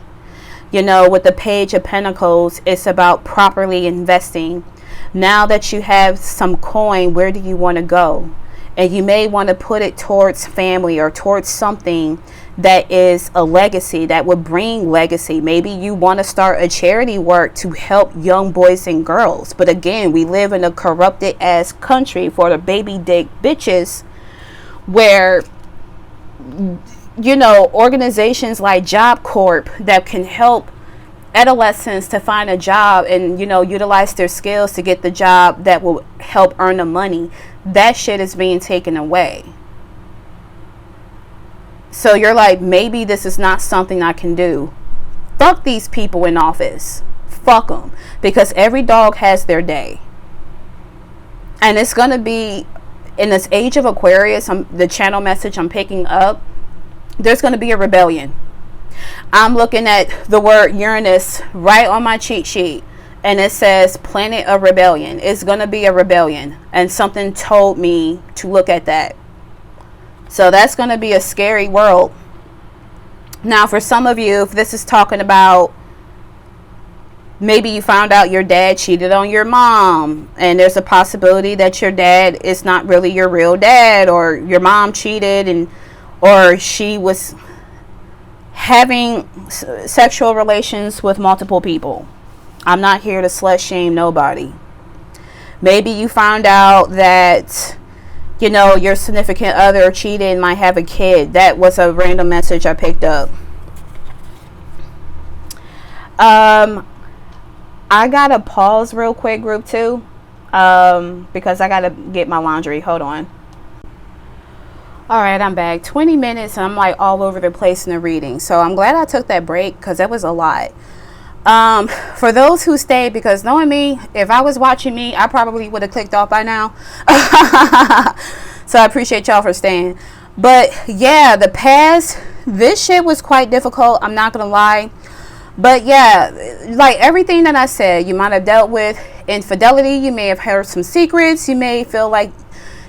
You know, with the Page of Pentacles, it's about properly investing. Now that you have some coin, where do you want to go? And you may want to put it towards family or towards something that is a legacy, that would bring legacy. Maybe you want to start a charity work to help young boys and girls. But again, we live in a corrupted ass country for the baby dick bitches, where, you know, organizations like Job Corp that can help adolescents to find a job and, you know, utilize their skills to get the job that will help earn the money, that shit is being taken away. So you're like, maybe this is not something I can do. Fuck these people in office. Fuck them. Because every dog has their day. And it's going to be, in this age of Aquarius, the channel message I'm picking up, there's going to be a rebellion. I'm looking at the word Uranus right on my cheat sheet, and it says planet of rebellion. It's going to be a rebellion, and something told me to look at that. So that's going to be a scary world. Now, for some of you, if this is talking about, maybe you found out your dad cheated on your mom, and there's a possibility that your dad is not really your real dad, or your mom cheated, and or she was having sexual relations with multiple people. I'm not here to slut shame nobody. Maybe you found out that, you know, your significant other cheated and might have a kid. That was a random message I picked up. I gotta pause real quick, group 2, because I gotta get my laundry. Hold on. Alright, I'm back. 20 minutes and I'm like all over the place in the reading. So I'm glad I took that break, because that was a lot. For those who stayed, because knowing me, if I was watching me, I probably would have clicked off by now. So I appreciate y'all for staying. But yeah, the past, this shit was quite difficult, I'm not gonna lie. But yeah, like everything that I said, you might have dealt with infidelity, you may have heard some secrets, you may feel like,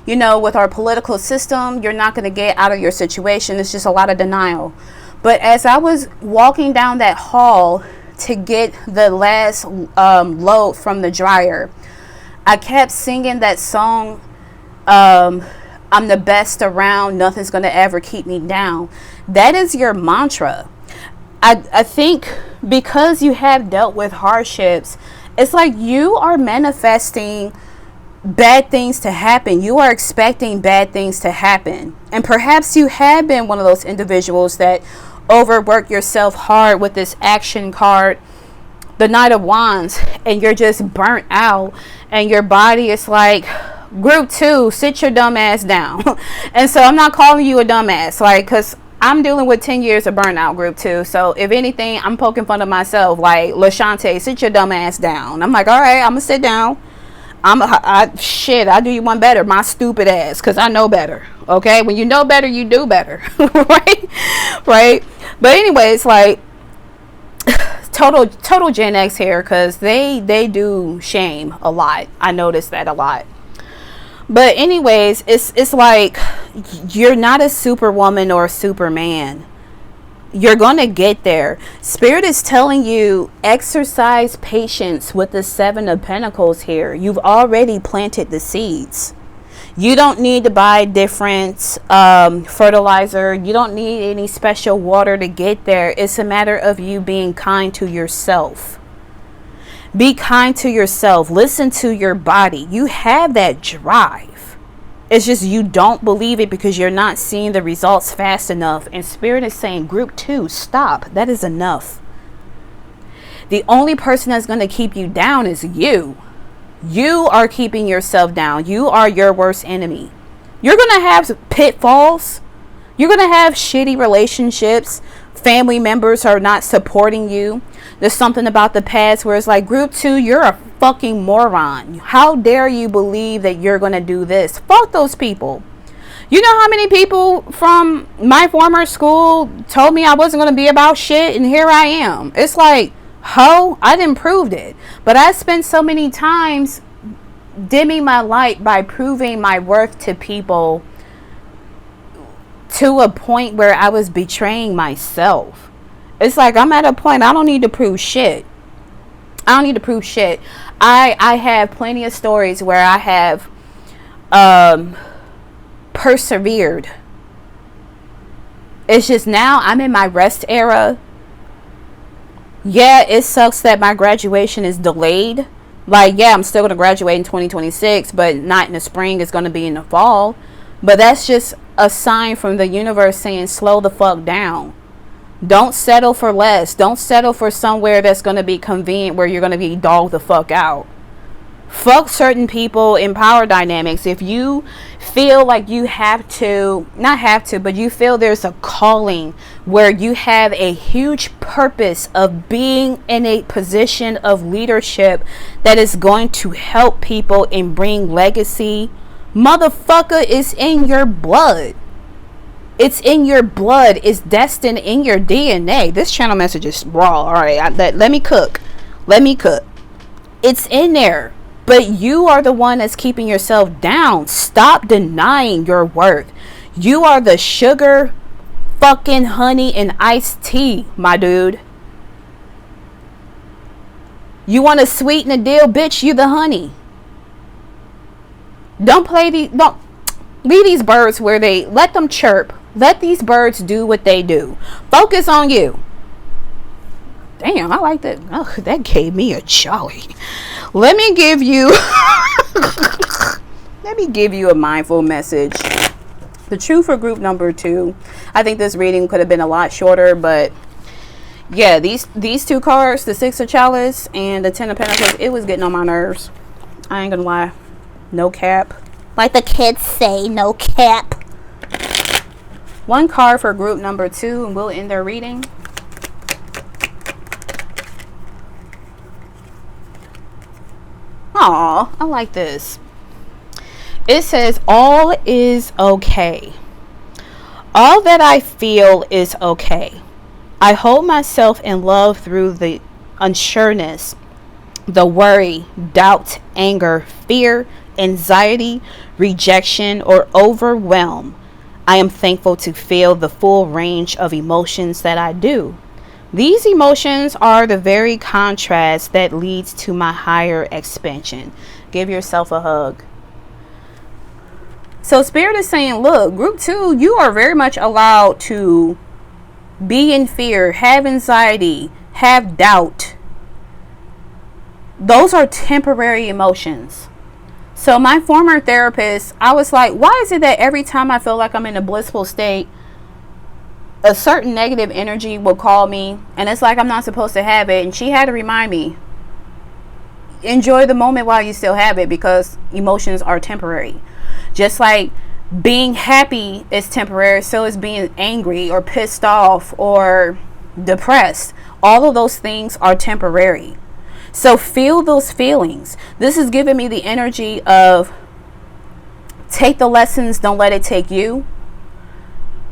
you know, with our political system, you're not going to get out of your situation. It's just a lot of denial. But as I was walking down that hall to get the last load from the dryer, I kept singing that song, I'm the best around, nothing's going to ever keep me down. That is your mantra. I think because you have dealt with hardships, it's like you are manifesting bad things to happen. You are expecting bad things to happen. And perhaps you have been one of those individuals that overwork yourself hard with this action card, the Knight of Wands, and you're just burnt out, and your body is like, group 2, sit your dumb ass down. And so I'm not calling you a dumb ass, like, because I'm dealing with 10 years of burnout, group 2. So if anything, I'm poking fun of myself, like, LaShante, sit your dumb ass down. I'm like, all right, I'm gonna sit down. I do you one better, my stupid ass, because I know better. Okay, when you know better, you do better. right. But anyways, like, total Gen X here, because they do shame a lot. I noticed that a lot. But anyways, it's like, you're not a superwoman or a superman. You're going to get there. Spirit is telling you, exercise patience with the 7 of Pentacles here. You've already planted the seeds. You don't need to buy different fertilizer. You don't need any special water to get there. It's a matter of you being kind to yourself. Be kind to yourself. Listen to your body. You have that drive. It's just you don't believe it because you're not seeing the results fast enough. And Spirit is saying, group 2, stop. That is enough. The only person that's going to keep you down is you. You are keeping yourself down. You are your worst enemy. You're going to have pitfalls. You're going to have shitty relationships. Family members are not supporting you. There's something about the past where it's like, group 2, you're a fucking moron. How dare you believe that you're going to do this? Fuck those people. You know how many people from my former school told me I wasn't going to be about shit, and here I am. It's like, I didn't prove it. But I spent so many times dimming my light by proving my worth to people to a point where I was betraying myself. It's like, I'm at a point I don't need to prove shit. I don't need to prove shit. I have plenty of stories where I have persevered. It's just now I'm in my rest era. Yeah, it sucks that my graduation is delayed. Like, yeah, I'm still going to graduate in 2026, but not in the spring. It's going to be in the fall. But that's just a sign from the universe saying, slow the fuck down. Don't settle for less. Don't settle for somewhere that's going to be convenient where you're going to be dogged the fuck out. Fuck certain people in power dynamics. If you feel like you have to, not have to, but you feel there's a calling where you have a huge purpose of being in a position of leadership that is going to help people and bring legacy, motherfucker, it's in your blood. It's in your blood. It's destined in your DNA. This channel message is raw. All right, let me cook. It's in there. But you are the one that's keeping yourself down. Stop denying your worth. You are the sugar, fucking honey, and iced tea, my dude. You want to sweeten the deal, bitch? You the honey. Don't leave these birds where they let them chirp. Let these birds do what they do. Focus on you. Damn, I like that. Oh, that gave me a jolly. Let me give you a mindful message. The truth for group number 2. I think this reading could have been a lot shorter, but yeah, these two cards, the 6 of Chalice and the 10 of Pentacles, it was getting on my nerves. I ain't gonna lie. No cap. Like the kids say, no cap. One card for group number 2, and we'll end their reading. Aw, I like this. It says, all is okay. All that I feel is okay. I hold myself in love through the unsureness, the worry, doubt, anger, fear, anxiety, rejection, or overwhelm. I am thankful to feel the full range of emotions that I do. These emotions are the very contrast that leads to my higher expansion. Give yourself a hug. So Spirit is saying, look, group 2, you are very much allowed to be in fear, have anxiety, have doubt. Those are temporary emotions. So my former therapist, I was like, why is it that every time I feel like I'm in a blissful state, a certain negative energy will call me, and it's like I'm not supposed to have it? And she had to remind me, enjoy the moment while you still have it, because emotions are temporary. Just like being happy is temporary, so is being angry or pissed off or depressed. All of those things are temporary. So feel those feelings. This is giving me the energy of take the lessons, don't let it take you.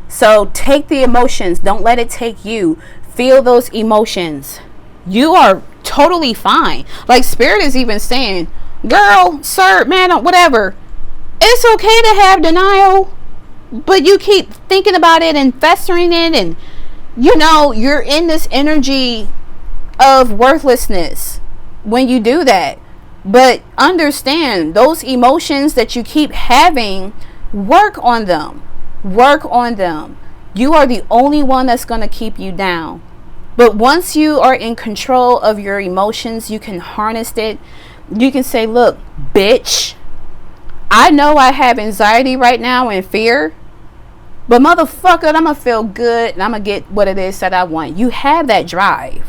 So take the emotions, don't let it take you. Feel those emotions. You are totally fine. Like Spirit is even saying, girl, sir, man, whatever. It's okay to have denial, but you keep thinking about it and festering it, and you're in this energy of worthlessness when you do that. But understand, those emotions that you keep having, work on them. You are the only one that's going to keep you down. But once you are in control of your emotions, you can harness it. You can say, look, bitch, I know I have anxiety right now and fear, but motherfucker, I'm gonna feel good and I'm gonna get what it is that I want. You have that drive.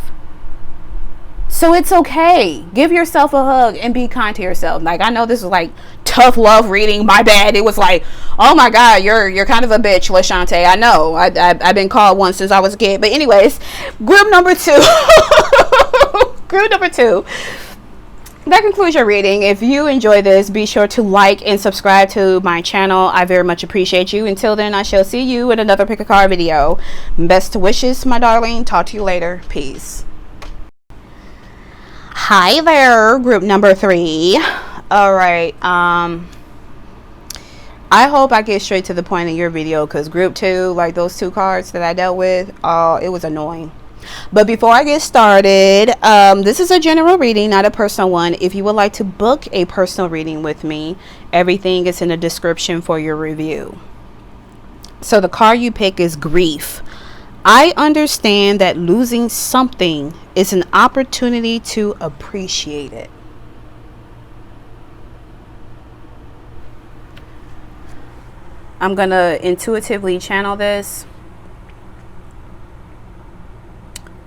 So it's okay. Give yourself a hug and be kind to yourself. Like, I know this is like tough love reading. My bad. It was like, oh my God, you're kind of a bitch, LaShante. I know. I've been called once since I was a kid. But anyways, group number 2. Group number 2. That concludes your reading. If you enjoy this, be sure to like and subscribe to my channel. I very much appreciate you. Until then, I shall see you in another pick a card video. Best wishes, my darling. Talk to you later. Peace. Hi there, group number 3. All right. I hope I get straight to the point in your video, because group 2, like those 2 cards that I dealt with, it was annoying. But before I get started, this is a general reading, not a personal one. If you would like to book a personal reading with me, everything is in the description for your review. So the card you pick is grief. I understand that losing something is an opportunity to appreciate it. I'm going to intuitively channel this.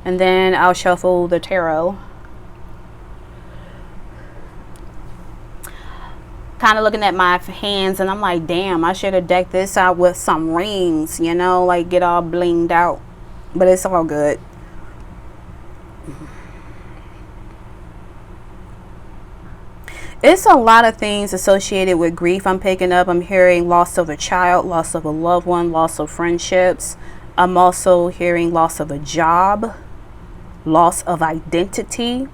And then I'll shuffle the tarot. Kind of looking at my hands and I'm like, damn, I should have decked this out with some rings, you know, like get all blinged out. But it's all good. It's a lot of things associated with grief I'm picking up. I'm hearing loss of a child, loss of a loved one, loss of friendships. I'm also hearing loss of a job, loss of identity,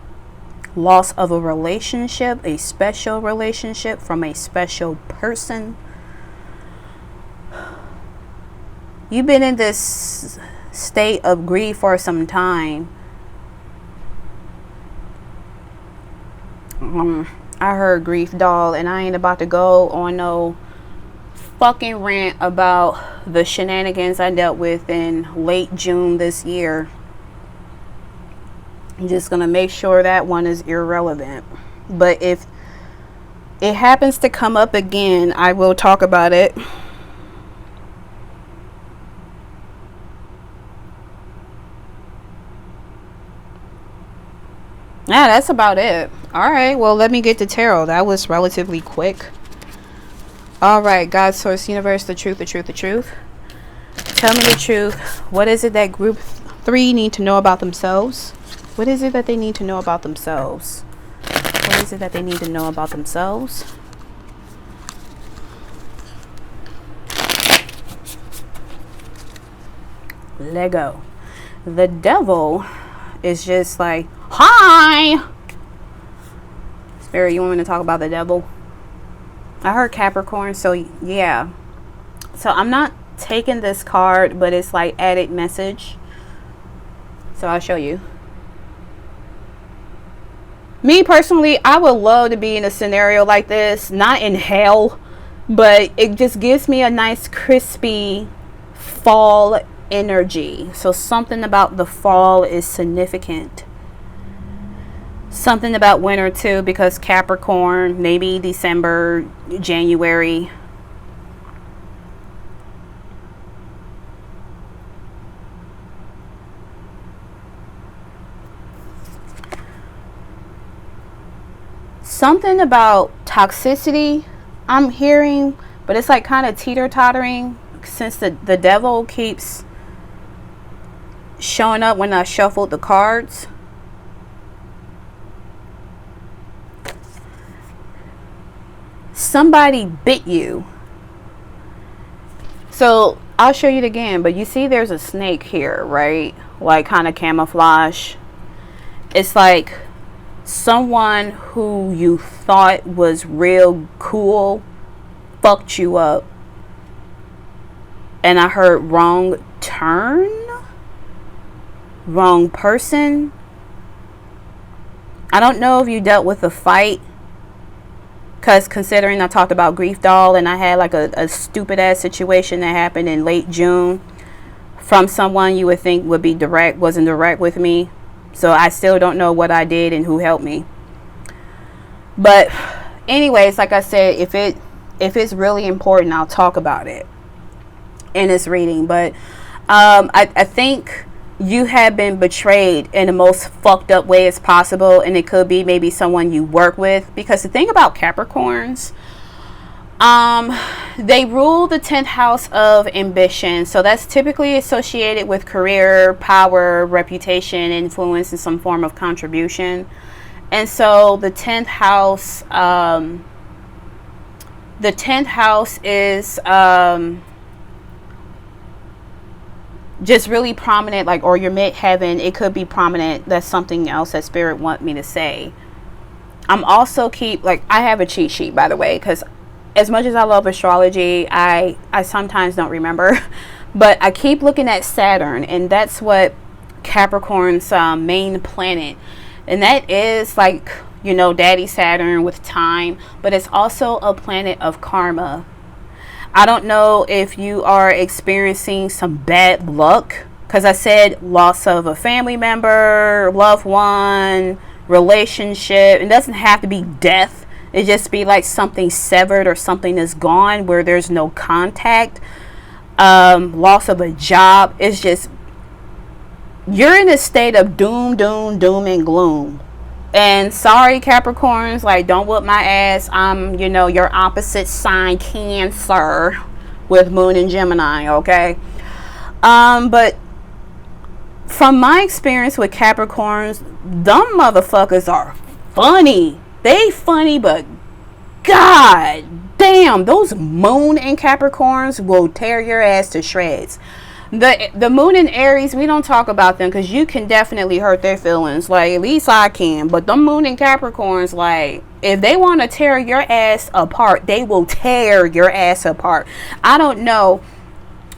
loss of a relationship, a special relationship from a special person. You've been in this state of grief for some time. I heard grief doll, and I ain't about to go on no fucking rant about the shenanigans I dealt with in late June this year. I'm just gonna make sure that one is irrelevant. But if it happens to come up again, I will talk about it. Yeah, that's about it. All right, well, let me get the tarot. That was relatively quick. All right, God, Source, Universe, the truth, the truth, the truth. Tell me the truth. What is it that group 3 need to know about themselves? What is it that they need to know about themselves? What is it that they need to know about themselves? Lego. The devil is just like, hi! Spirit, you want me to talk about the devil? I heard Capricorn, so yeah. So I'm not taking this card, but it's like added message. So I'll show you. Me personally, I would love to be in a scenario like this. Not in hell, but it just gives me a nice crispy fall energy. So something about the fall is significant. Something about winter too, because Capricorn, maybe December, January. Something about toxicity I'm hearing, but it's like kind of teeter-tottering since the devil keeps showing up when I shuffled the cards. Somebody bit you. So I'll show you it again, but you see there's a snake here, right? Like kind of camouflage. It's like someone who you thought was real cool fucked you up. And I heard wrong turn, wrong person. I don't know if you dealt with a fight, because considering I talked about grief doll and I had like a stupid ass situation that happened in late June from someone you would think would be direct, wasn't direct with me. So I still don't know what I did and who helped me. But anyways, like I said, if If it's really important, I'll talk about it in this reading. But I think you have been betrayed in the most fucked up way as possible, and it could be maybe someone you work with, because the thing about Capricorns, they rule the 10th house of ambition, so that's typically associated with career, power, reputation, influence, and some form of contribution. And so the 10th house is just really prominent, like, or your midheaven. It could be prominent. That's something else that spirit want me to say. I'm also I have a cheat sheet, by the way, because as much as I love astrology, I sometimes don't remember. But I keep looking at Saturn, and that's what Capricorn's main planet. And that is like, Daddy Saturn with time, but it's also a planet of karma. I don't know if you are experiencing some bad luck, because I said loss of a family member, loved one, relationship. It doesn't have to be death. It just be like something severed or something is gone where there's no contact. Loss of a job. It's just, you're in a state of doom and gloom. And sorry, Capricorns, like, don't whoop my ass. I'm, your opposite sign, Cancer, with Moon and Gemini, okay? But from my experience with Capricorns, them motherfuckers are funny. They funny, but god damn, those Moon and Capricorns will tear your ass to shreds. The Moon and Aries, we don't talk about them because you can definitely hurt their feelings. Like, at least I can. But the Moon and Capricorns, like, if they want to tear your ass apart, they will tear your ass apart. I don't know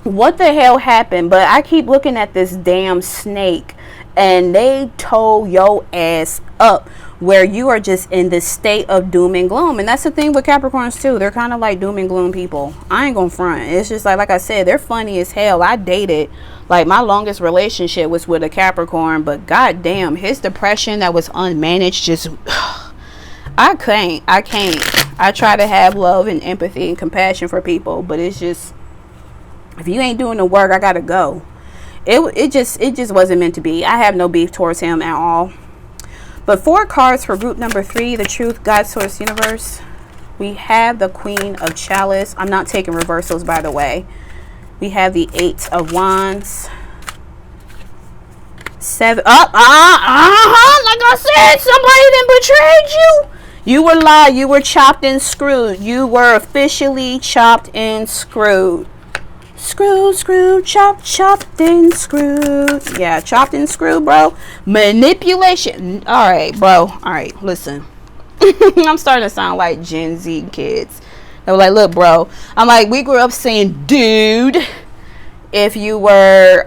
what the hell happened, but I keep looking at this damn snake, and they tow your ass up where you are just in this state of doom and gloom. And that's the thing with Capricorns too. They're kind of like doom and gloom people. I ain't gonna front. It's just like I said, they're funny as hell. I dated, like, my longest relationship was with a Capricorn, but god damn, his depression that was unmanaged just I can't. I try to have love and empathy and compassion for people, but it's just, if you ain't doing the work, I gotta go. It just wasn't meant to be. I have no beef towards him at all. But 4 cards for group number 3, the Truth, God, Source, Universe. We have the Queen of Chalice. I'm not taking reversals, by the way. We have the 8 of Wands. 7. Like I said, somebody then betrayed you. You were lied. You were chopped and screwed. You were officially chopped and screwed. Screwed, chopped and screwed. Yeah, chopped and screwed, bro. Manipulation. All right, bro. All right, listen. I'm starting to sound like Gen Z kids. They were like, look, bro. I'm like, we grew up saying dude. If you were,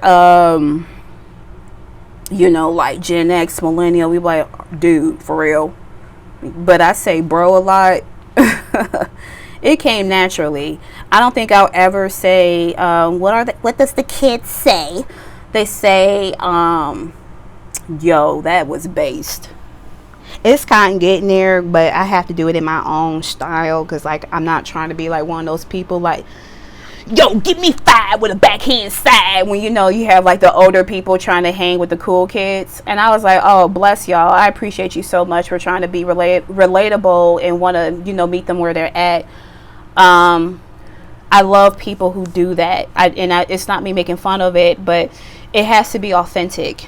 like Gen X, millennial, we were like, dude, for real. But I say bro a lot. It came naturally. I don't think I'll ever say, what does the kids say? They say, yo, that was based. It's kind of getting there, but I have to do it in my own style, because, like, I'm not trying to be like one of those people like, yo, give me 5 with a backhand side, when you have like the older people trying to hang with the cool kids. And I was like, oh, bless y'all. I appreciate you so much for trying to be relatable and want to, meet them where they're at. I love people who do that. It's not me making fun of it, but it has to be authentic.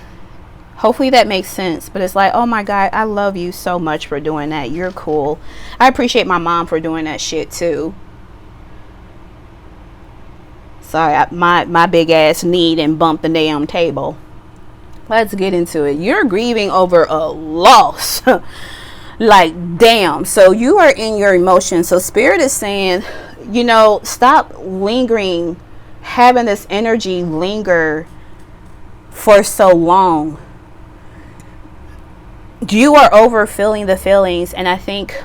Hopefully that makes sense. But it's like, oh my God, I love you so much for doing that. You're cool. I appreciate my mom for doing that shit too. Sorry, my big ass kneed and bumped the damn table. Let's get into it. You're grieving over a loss. Like, damn. So you are in your emotions. So Spirit is saying, stop lingering, having this energy linger for so long. You are over feeling the feelings. And I think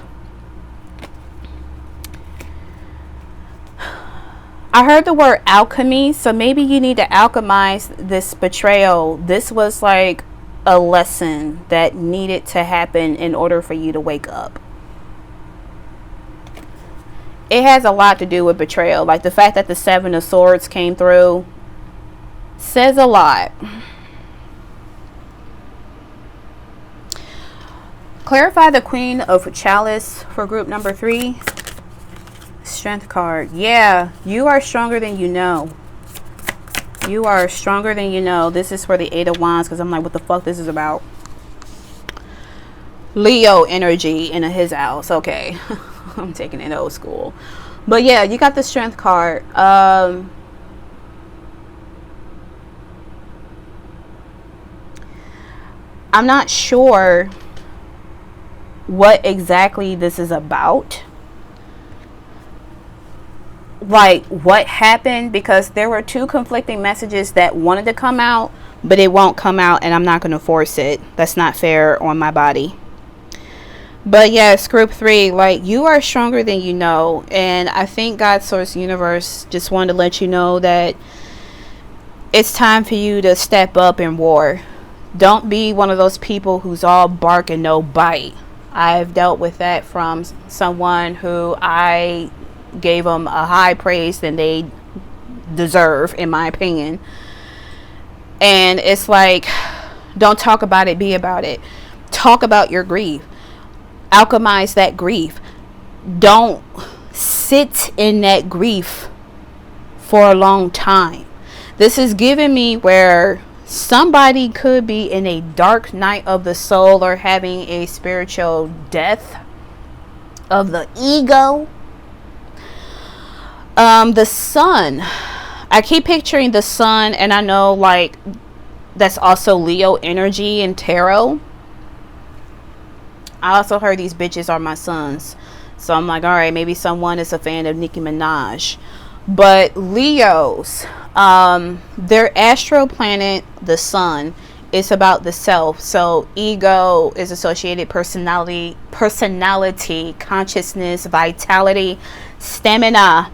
I heard the word alchemy. So maybe you need to alchemize this betrayal. This was like a lesson that needed to happen in order for you to wake up. it has a lot to do with betrayal. Like the fact that the Seven of Swords came through says a lot. Clarify the Queen of Chalice for group number 3. Strength card. Yeah, you are stronger than you know. You are stronger than you know. This is for the Eight of Wands, because I'm like, what the fuck this is about? Leo energy in his house. Okay. I'm taking it old school. But yeah, you got the Strength card. I'm not sure what exactly this is about. Like what happened, because there were 2 conflicting messages that wanted to come out, but it won't come out, and I'm not going to force it. That's not fair on my body. But yes, group 3, like you are stronger than you know. And I think God, Source, Universe just wanted to let you know that it's time for you to step up in war. Don't be one of those people who's all bark and no bite. I've dealt with that from someone who I gave them a high praise than they deserve, in my opinion. And it's like, don't talk about it, be about it. Talk about your grief. Alchemize that grief. Don't sit in that grief for a long time. This is giving me where somebody could be in a dark night of the soul, or having a spiritual death of the ego. The sun, I keep picturing the sun, and I know like that's also Leo energy in tarot. I also heard these bitches are my sons, so I'm like, all right, maybe someone is a fan of Nicki Minaj. But Leos, their astral planet, the sun, is about the self. So ego is associated personality, consciousness, vitality, stamina.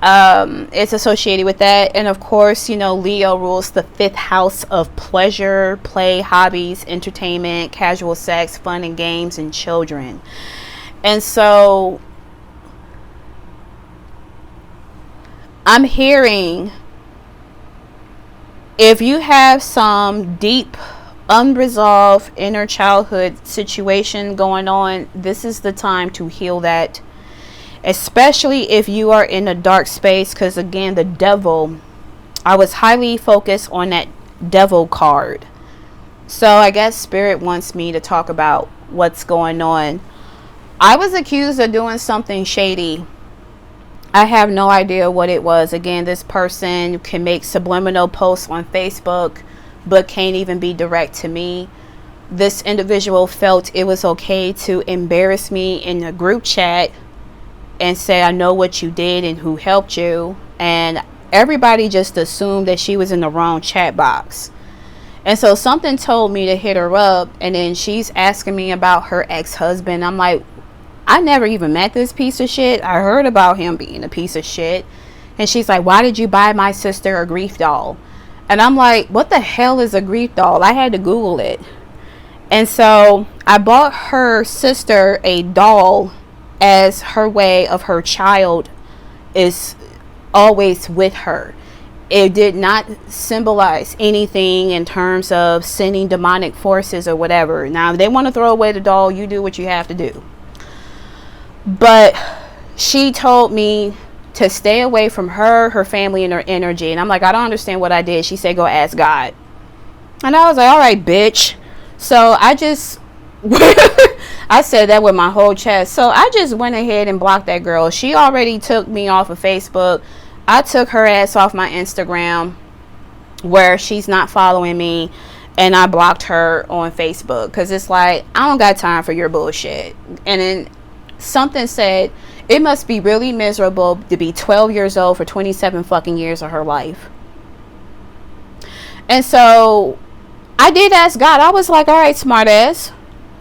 It's associated with that. And of course, you know, Leo rules the 5th house of pleasure, play, hobbies, entertainment, casual sex, fun and games, and children. And so I'm hearing, if you have some deep unresolved inner childhood situation going on, this is the time to heal that. Especially if you are in a dark space, because again, the devil, I was highly focused on that devil card. So I guess spirit wants me to talk about what's going on. I was accused of doing something shady. I have no idea what it was. Again, this person can make subliminal posts on Facebook, but can't even be direct to me. This individual felt it was okay to embarrass me in a group chat and say, I know what you did and who helped you. And everybody just assumed that she was in the wrong chat box. And so something told me to hit her up. And then she's asking me about her ex-husband. I'm like, I never even met this piece of shit. I heard about him being a piece of shit. And she's like, why did you buy my sister a grief doll? And I'm like, what the hell is a grief doll? I had to Google it. And so I bought her sister a doll as her way of her child is always with her. It did not symbolize anything in terms of sending demonic forces or whatever. Now, if they want to throw away the doll, you do what you have to do. But she told me to stay away from her family, and her energy. And I'm like, I don't understand what I did. She said, go ask God. And I was like, all right, bitch. So I just I said that with my whole chest. So I just went ahead and blocked that girl. She already took me off of Facebook. I took her ass off my Instagram, where she's not following me, and I blocked her on Facebook, because it's like, I don't got time for your bullshit. And then something said, it must be really miserable to be 12 years old for 27 fucking years of her life. And so I did ask God. I was like, all right, smart ass,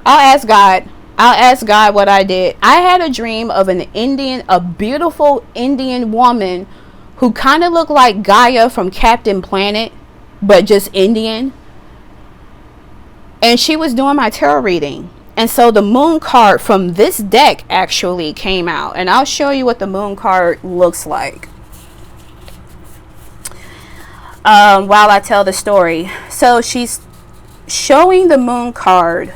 I'll ask God. I'll ask God what I did. I had a dream of a beautiful Indian woman who kind of looked like Gaia from Captain Planet, but just Indian. And she was doing my tarot reading. And so the moon card from this deck actually came out. And I'll show you what the moon card looks like while I tell the story. So she's showing the moon card.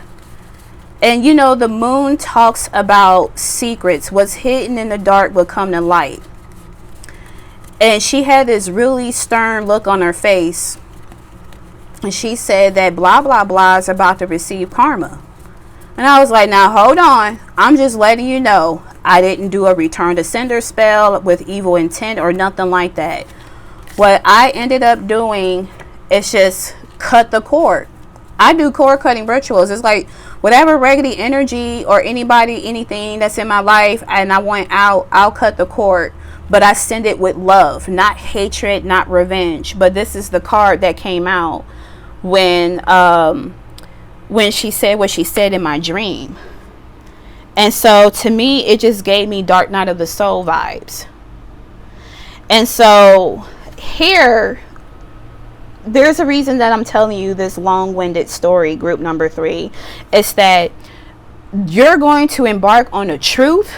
And you know, the moon talks about secrets. What's hidden in the dark will come to light. And she had this really stern look on her face. And she said that blah, blah, blah is about to receive karma. And I was like, now hold on. I'm just letting you know. I didn't do a return to sender spell with evil intent or nothing like that. What I ended up doing is just cut the cord. I do cord cutting rituals. It's like whatever raggedy energy or anybody, anything that's in my life and I want out, I'll cut the cord. But I send it with love, not hatred, not revenge. But this is the card that came out when she said what she said in my dream. And so to me, it just gave me Dark Night of the Soul vibes. And so here, there's a reason that I'm telling you this long-winded story, group number 3. It's that you're going to embark on a truth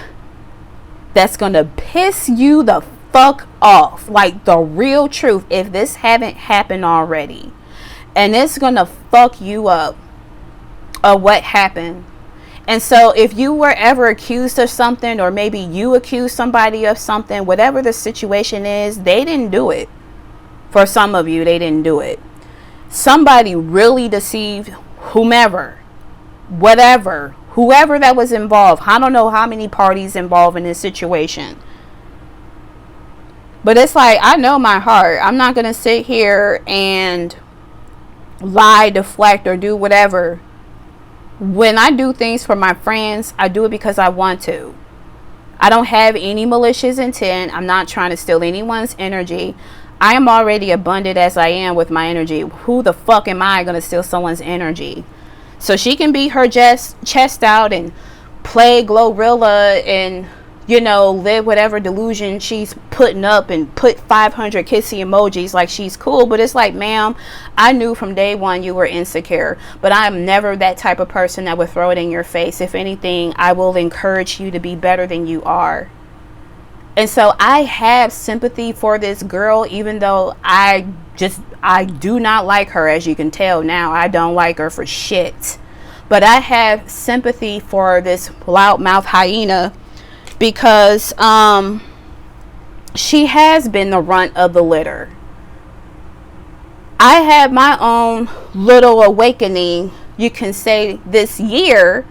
that's going to piss you the fuck off. Like the real truth, if this haven't happened already. And it's going to fuck you up of what happened. And so if you were ever accused of something, or maybe you accused somebody of something, whatever the situation is, they didn't do it. For some of you, they didn't do it. Somebody really deceived whomever, whatever, whoever that was involved. I don't know how many parties involved in this situation. But it's like, I know my heart. I'm not going to sit here and lie, deflect, or do whatever. When I do things for my friends, I do it because I want to. I don't have any malicious intent. I'm not trying to steal anyone's energy. I am already abundant as I am with my energy. Who the fuck am I going to steal someone's energy? So she can beat her chest out and play Glorilla and, you know, live whatever delusion she's putting up and put 500 kissy emojis like she's cool. But it's like, ma'am, I knew from day one you were insecure. But I'm never that type of person that would throw it in your face. If anything, I will encourage you to be better than you are. And so I have sympathy for this girl, even though I do not like her. As you can tell now, I don't like her for shit. But I have sympathy for this loudmouth hyena because she has been the runt of the litter. I had my own little awakening, you can say, this year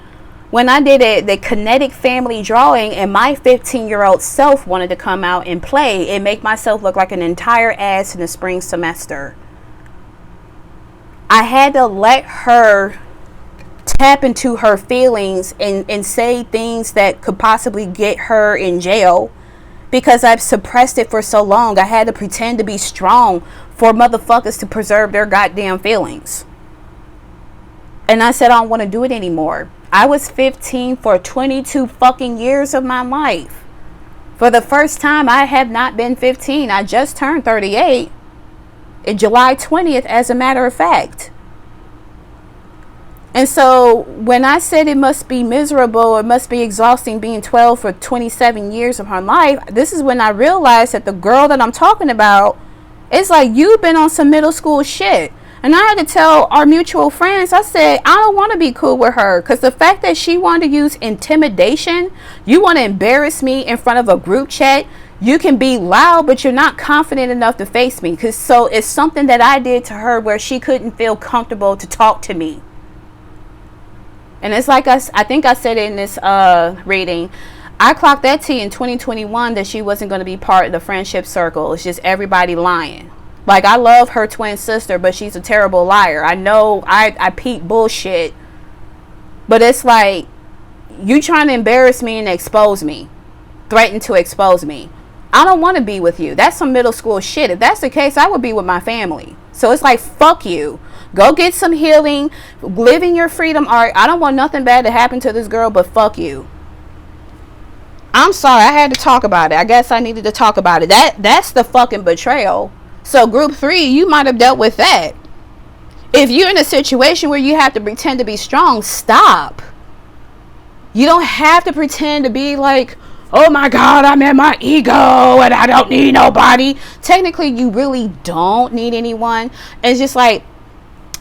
when I did the kinetic family drawing and my 15-year-old self wanted to come out and play and make myself look like an entire ass in the spring semester. I had to let her tap into her feelings and say things that could possibly get her in jail because I've suppressed it for so long. I had to pretend to be strong for motherfuckers to preserve their goddamn feelings. And I said, I don't want to do it anymore. I was 15 for 22 fucking years of my life. For the first time, I have not been 15. I just turned 38 in July 20th, as a matter of fact. And so when I said it must be miserable, it must be exhausting being 12 for 27 years of her life, this is when I realized that the girl that I'm talking about, it's like, you've been on some middle school shit. And I had to tell our mutual friends, I said, I don't want to be cool with her. Because the fact that she wanted to use intimidation, you want to embarrass me in front of a group chat. You can be loud, but you're not confident enough to face me. Because so it's something that I did to her where she couldn't feel comfortable to talk to me. And it's like I think I said it in this reading. I clocked that tea in 2021 that she wasn't going to be part of the friendship circle. It's just everybody lying. Like, I love her twin sister, but she's a terrible liar. I know I peep bullshit. But it's like, you trying to embarrass me and expose me. Threaten to expose me. I don't want to be with you. That's some middle school shit. If that's the case, I would be with my family. So it's like, fuck you. Go get some healing. Live in your freedom. Alright, I don't want nothing bad to happen to this girl, but fuck you. I'm sorry, I had to talk about it. I guess I needed to talk about it. That's the fucking betrayal. So group 3, you might have dealt with that. If you're in a situation where you have to pretend to be strong, stop. You don't have to pretend to be like, oh my God, I'm in my ego and I don't need nobody. Technically, you really don't need anyone. It's just like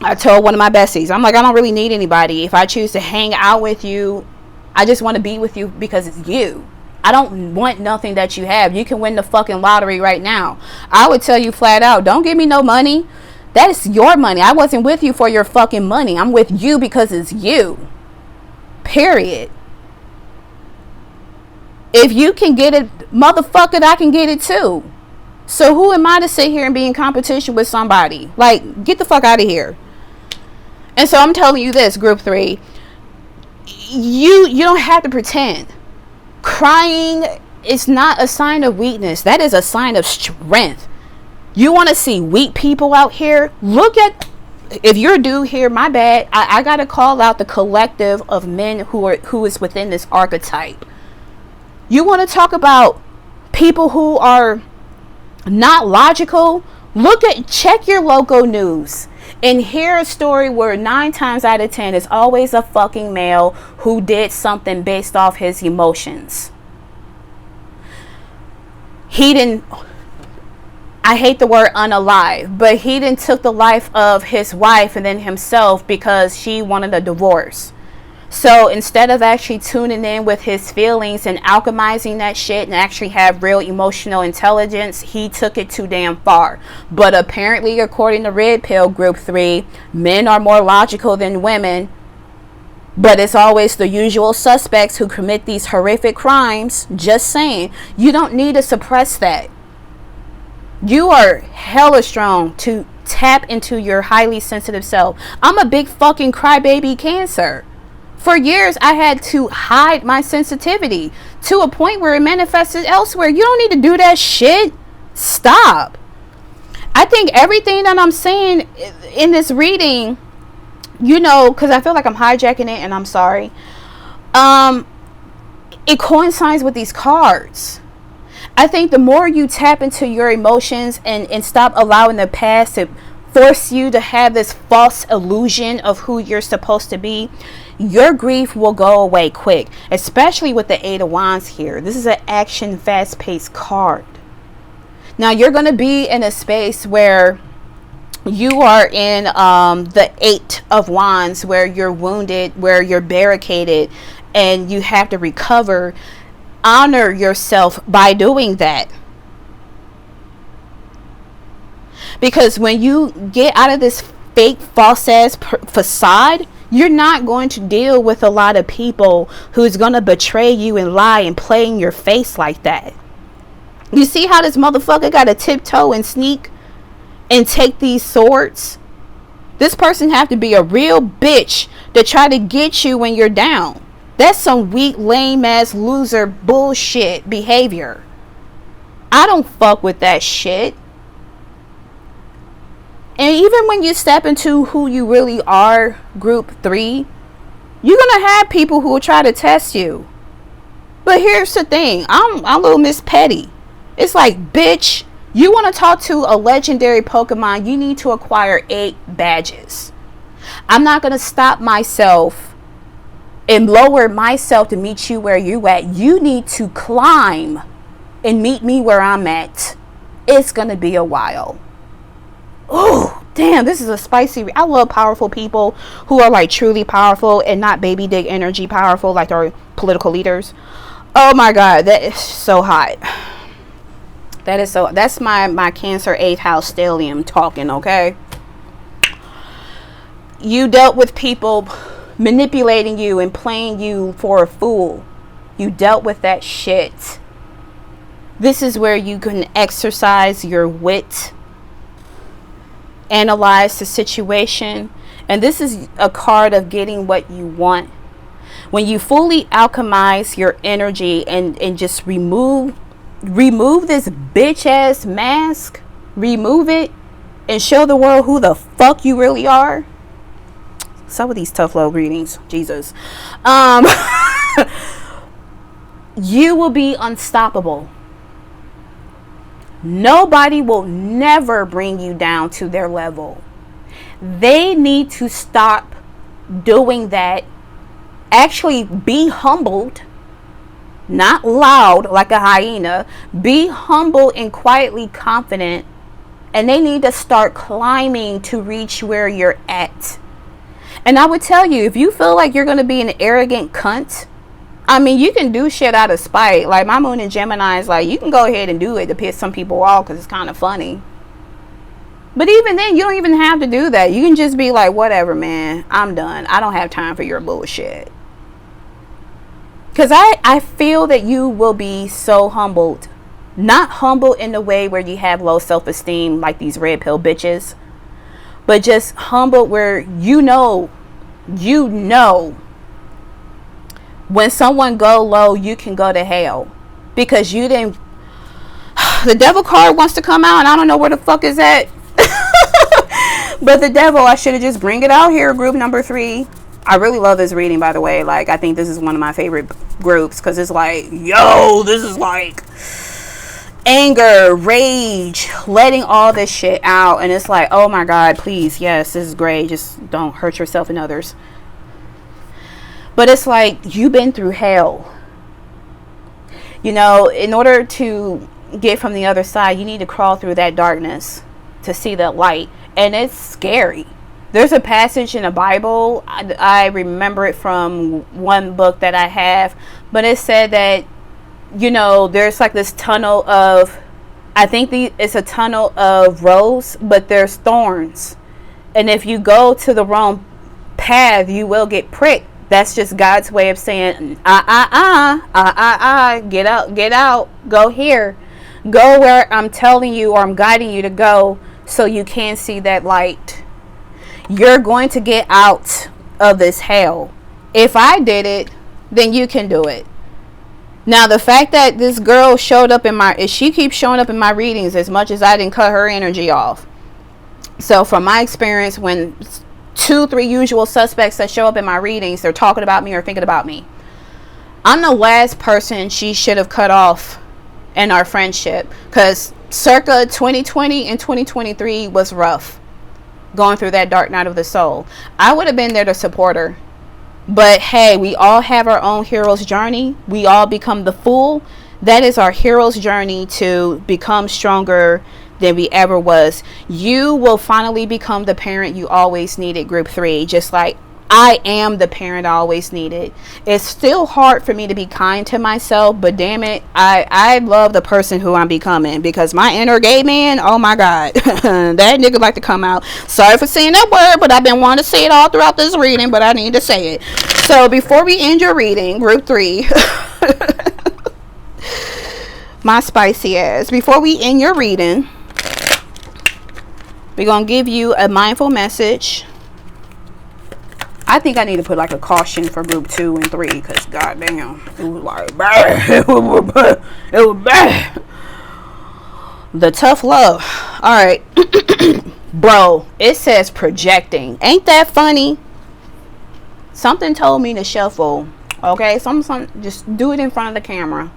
I told one of my besties, I'm like, I don't really need anybody. If I choose to hang out with you, I just want to be with you because it's you. I don't want nothing that you have. You can win the fucking lottery right now. I would tell you flat out, don't give me no money. That is your money. I wasn't with you for your fucking money. I'm with you because it's you. Period. If you can get it, motherfucker, I can get it too. So who am I to sit here and be in competition with somebody? Like, get the fuck out of here. And so I'm telling you this, group 3. You don't have to pretend. Crying is not a sign of weakness. That is a sign of strength. You want to see weak people out here? Look at, if you're a dude here, my bad. I got to call out the collective of men who is within this archetype. You want to talk about people who are not logical? Check your local news and hear a story where 9 times out of 10 is always a fucking male who did something based off his emotions. I hate the word unalive, but he didn't took the life of his wife and then himself because she wanted a divorce. So instead of actually tuning in with his feelings and alchemizing that shit and actually have real emotional intelligence, he took it too damn far. But apparently, according to Red Pill Group 3, men are more logical than women. But it's always the usual suspects who commit these horrific crimes. Just saying, you don't need to suppress that. You are hella strong to tap into your highly sensitive self. I'm a big fucking crybaby Cancer. For years, I had to hide my sensitivity to a point where it manifested elsewhere. You don't need to do that shit. Stop. I think everything that I'm saying in this reading, because I feel like I'm hijacking it and I'm sorry. It coincides with these cards. I think the more you tap into your emotions and stop allowing the past to force you to have this false illusion of who you're supposed to be, your grief will go away quick, especially with the 8 of Wands here. This is an action, fast-paced card. Now, you're going to be in a space where you are in the 8 of Wands, where you're wounded, where you're barricaded, and you have to recover. Honor yourself by doing that. Because when you get out of this fake, false-ass facade, you're not going to deal with a lot of people who's going to betray you and lie and play in your face like that. You see how this motherfucker got to tiptoe and sneak and take these swords? This person have to be a real bitch to try to get you when you're down. That's some weak, lame-ass, loser bullshit behavior. I don't fuck with that shit. And even when you step into who you really are, group 3, you're going to have people who will try to test you. But here's the thing. I'm little Miss Petty. It's like, bitch, you want to talk to a legendary Pokemon, you need to acquire 8 badges. I'm not going to stop myself and lower myself to meet you where you at. You need to climb and meet me where I'm at. It's going to be a while. Oh, damn, this is a spicy. I love powerful people who are like truly powerful and not baby dick energy powerful like our political leaders. Oh my God, that is so hot. That's my Cancer 8th house stellium talking, okay? You dealt with people manipulating you and playing you for a fool. You dealt with that shit. This is where you can exercise your wit, analyze the situation, and this is a card of getting what you want. When you fully alchemize your energy and just remove this bitch ass mask, remove it and show the world who the fuck you really are. Some of these tough love readings, Jesus. You will be unstoppable. Nobody will never bring you down to their level. They need to stop doing that actually be humbled, not loud like a hyena. Be humble and quietly confident, and they need to start climbing to reach where you're at. And I would tell you, if you feel like you're going to be an arrogant cunt, I mean, you can do shit out of spite. Like, my moon in Gemini is like, you can go ahead and do it to piss some people off because it's kind of funny. But even then, you don't even have to do that. You can just be like, whatever, man, I'm done. I don't have time for your bullshit. Because I feel that you will be so humbled. Not humble in the way where you have low self-esteem like these red pill bitches, but just humble where you know when someone go low, you can go to hell because you didn't. The devil card wants to come out and I don't know where the fuck is that. But the devil, I should have just bring it out here. Group number 3. I really love this reading, by the way. Like, I think this is one of my favorite groups because it's like, yo, this is like anger, rage, letting all this shit out. And it's like, oh my God, please, yes, this is great. Just don't hurt yourself and others. But it's like, you've been through hell. You know, in order to get from the other side, you need to crawl through that darkness to see that light. And it's scary. There's a passage in the Bible, I remember it from one book that I have, but it said that, you know, there's like this tunnel of, I think it's a tunnel of rose, but there's thorns. And if you go to the wrong path, you will get pricked. That's just God's way of saying, get out, go here. Go where I'm telling you or I'm guiding you to go so you can see that light. You're going to get out of this hell. If I did it, then you can do it. Now, the fact that this girl showed up she keeps showing up in my readings as much as I didn't cut her energy off. So from my experience, when 2-3 usual suspects that show up in my readings, they're talking about me or thinking about me. I'm the last person she should have cut off in our friendship, because circa 2020 and 2023 was rough. Going through that dark night of the soul, I would have been there to support her. But hey, we all have our own hero's journey. We all become the fool. That is our hero's journey to become stronger than we ever was. You will finally become the parent you always needed, group 3, just like I am the parent I always needed. It's still hard for me to be kind to myself, but damn it, I love the person who I'm becoming, because my inner gay man, oh my God, that nigga like to come out. Sorry for saying that word, but I've been wanting to say it all throughout this reading, but I need to say it. So before we end your reading, group 3, my spicy ass, before we end your reading, we're going to give you a mindful message. I think I need to put like a caution for group 2 and 3, because goddamn, it was like bad. It was bad. The tough love. All right. Bro, it says projecting. Ain't that funny? Something told me to shuffle. Okay, some just do it in front of the camera.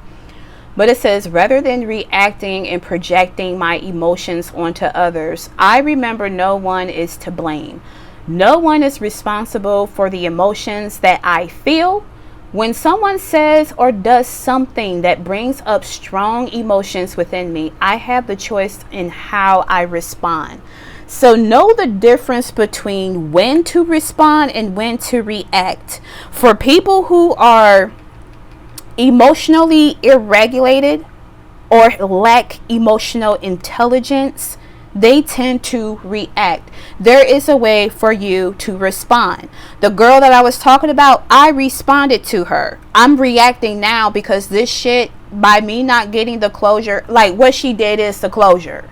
But it says, rather than reacting and projecting my emotions onto others, I remember no one is to blame. No one is responsible for the emotions that I feel. When someone says or does something that brings up strong emotions within me, I have the choice in how I respond. So know the difference between when to respond and when to react. For people who are emotionally irregulated or lack emotional intelligence, they tend to react. There is a way for you to respond. The girl that I was talking about, I responded to her. I'm reacting now because this shit, by me not getting the closure, like what she did is the closure.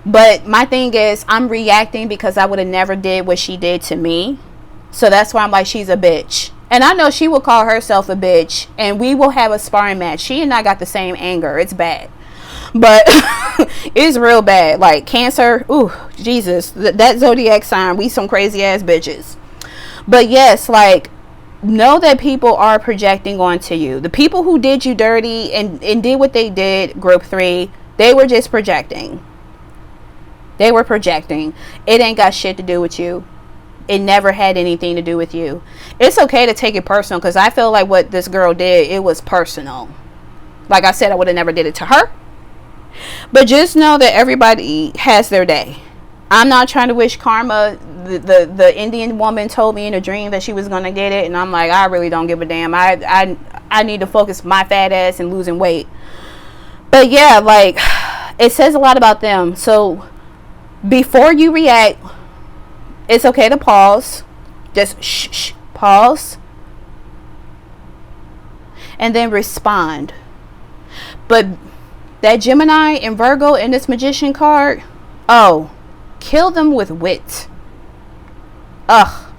But my thing is, I'm reacting because I would have never did what she did to me. So that's why I'm like, she's a bitch. And I know she will call herself a bitch, and we will have a sparring match. She and I got the same anger. It's bad. But it's real bad. Like Cancer, ooh, Jesus, that zodiac sign, we some crazy ass bitches. But yes, like, know that people are projecting onto you. The people who did you dirty and did what they did, group 3, they were just projecting. They were projecting. It ain't got shit to do with you. it never had anything to do with you. It's okay to take it personal, because I feel like what this girl did, it was personal. Like I said, I would have never did it to her. But just know that everybody has their day. I'm not trying to wish karma. The Indian woman told me in a dream that she was going to get it. And I'm like, I really don't give a damn. I need to focus my fat ass and losing weight. But yeah, like, it says a lot about them. So before you react, it's okay to pause. Just shh, pause. And then respond. But that Gemini and Virgo in this Magician card, oh, kill them with wit. Ugh.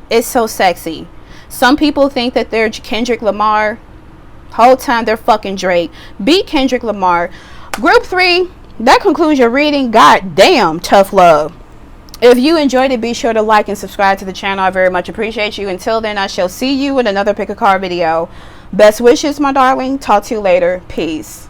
It's so sexy. Some people think that they're Kendrick Lamar. Whole time they're fucking Drake. Be Kendrick Lamar. Group 3, that concludes your reading. God damn, tough love. If you enjoyed it, be sure to like and subscribe to the channel. I very much appreciate you. Until then, I shall see you in another pick a card video. Best wishes, my darling. Talk to you later. Peace.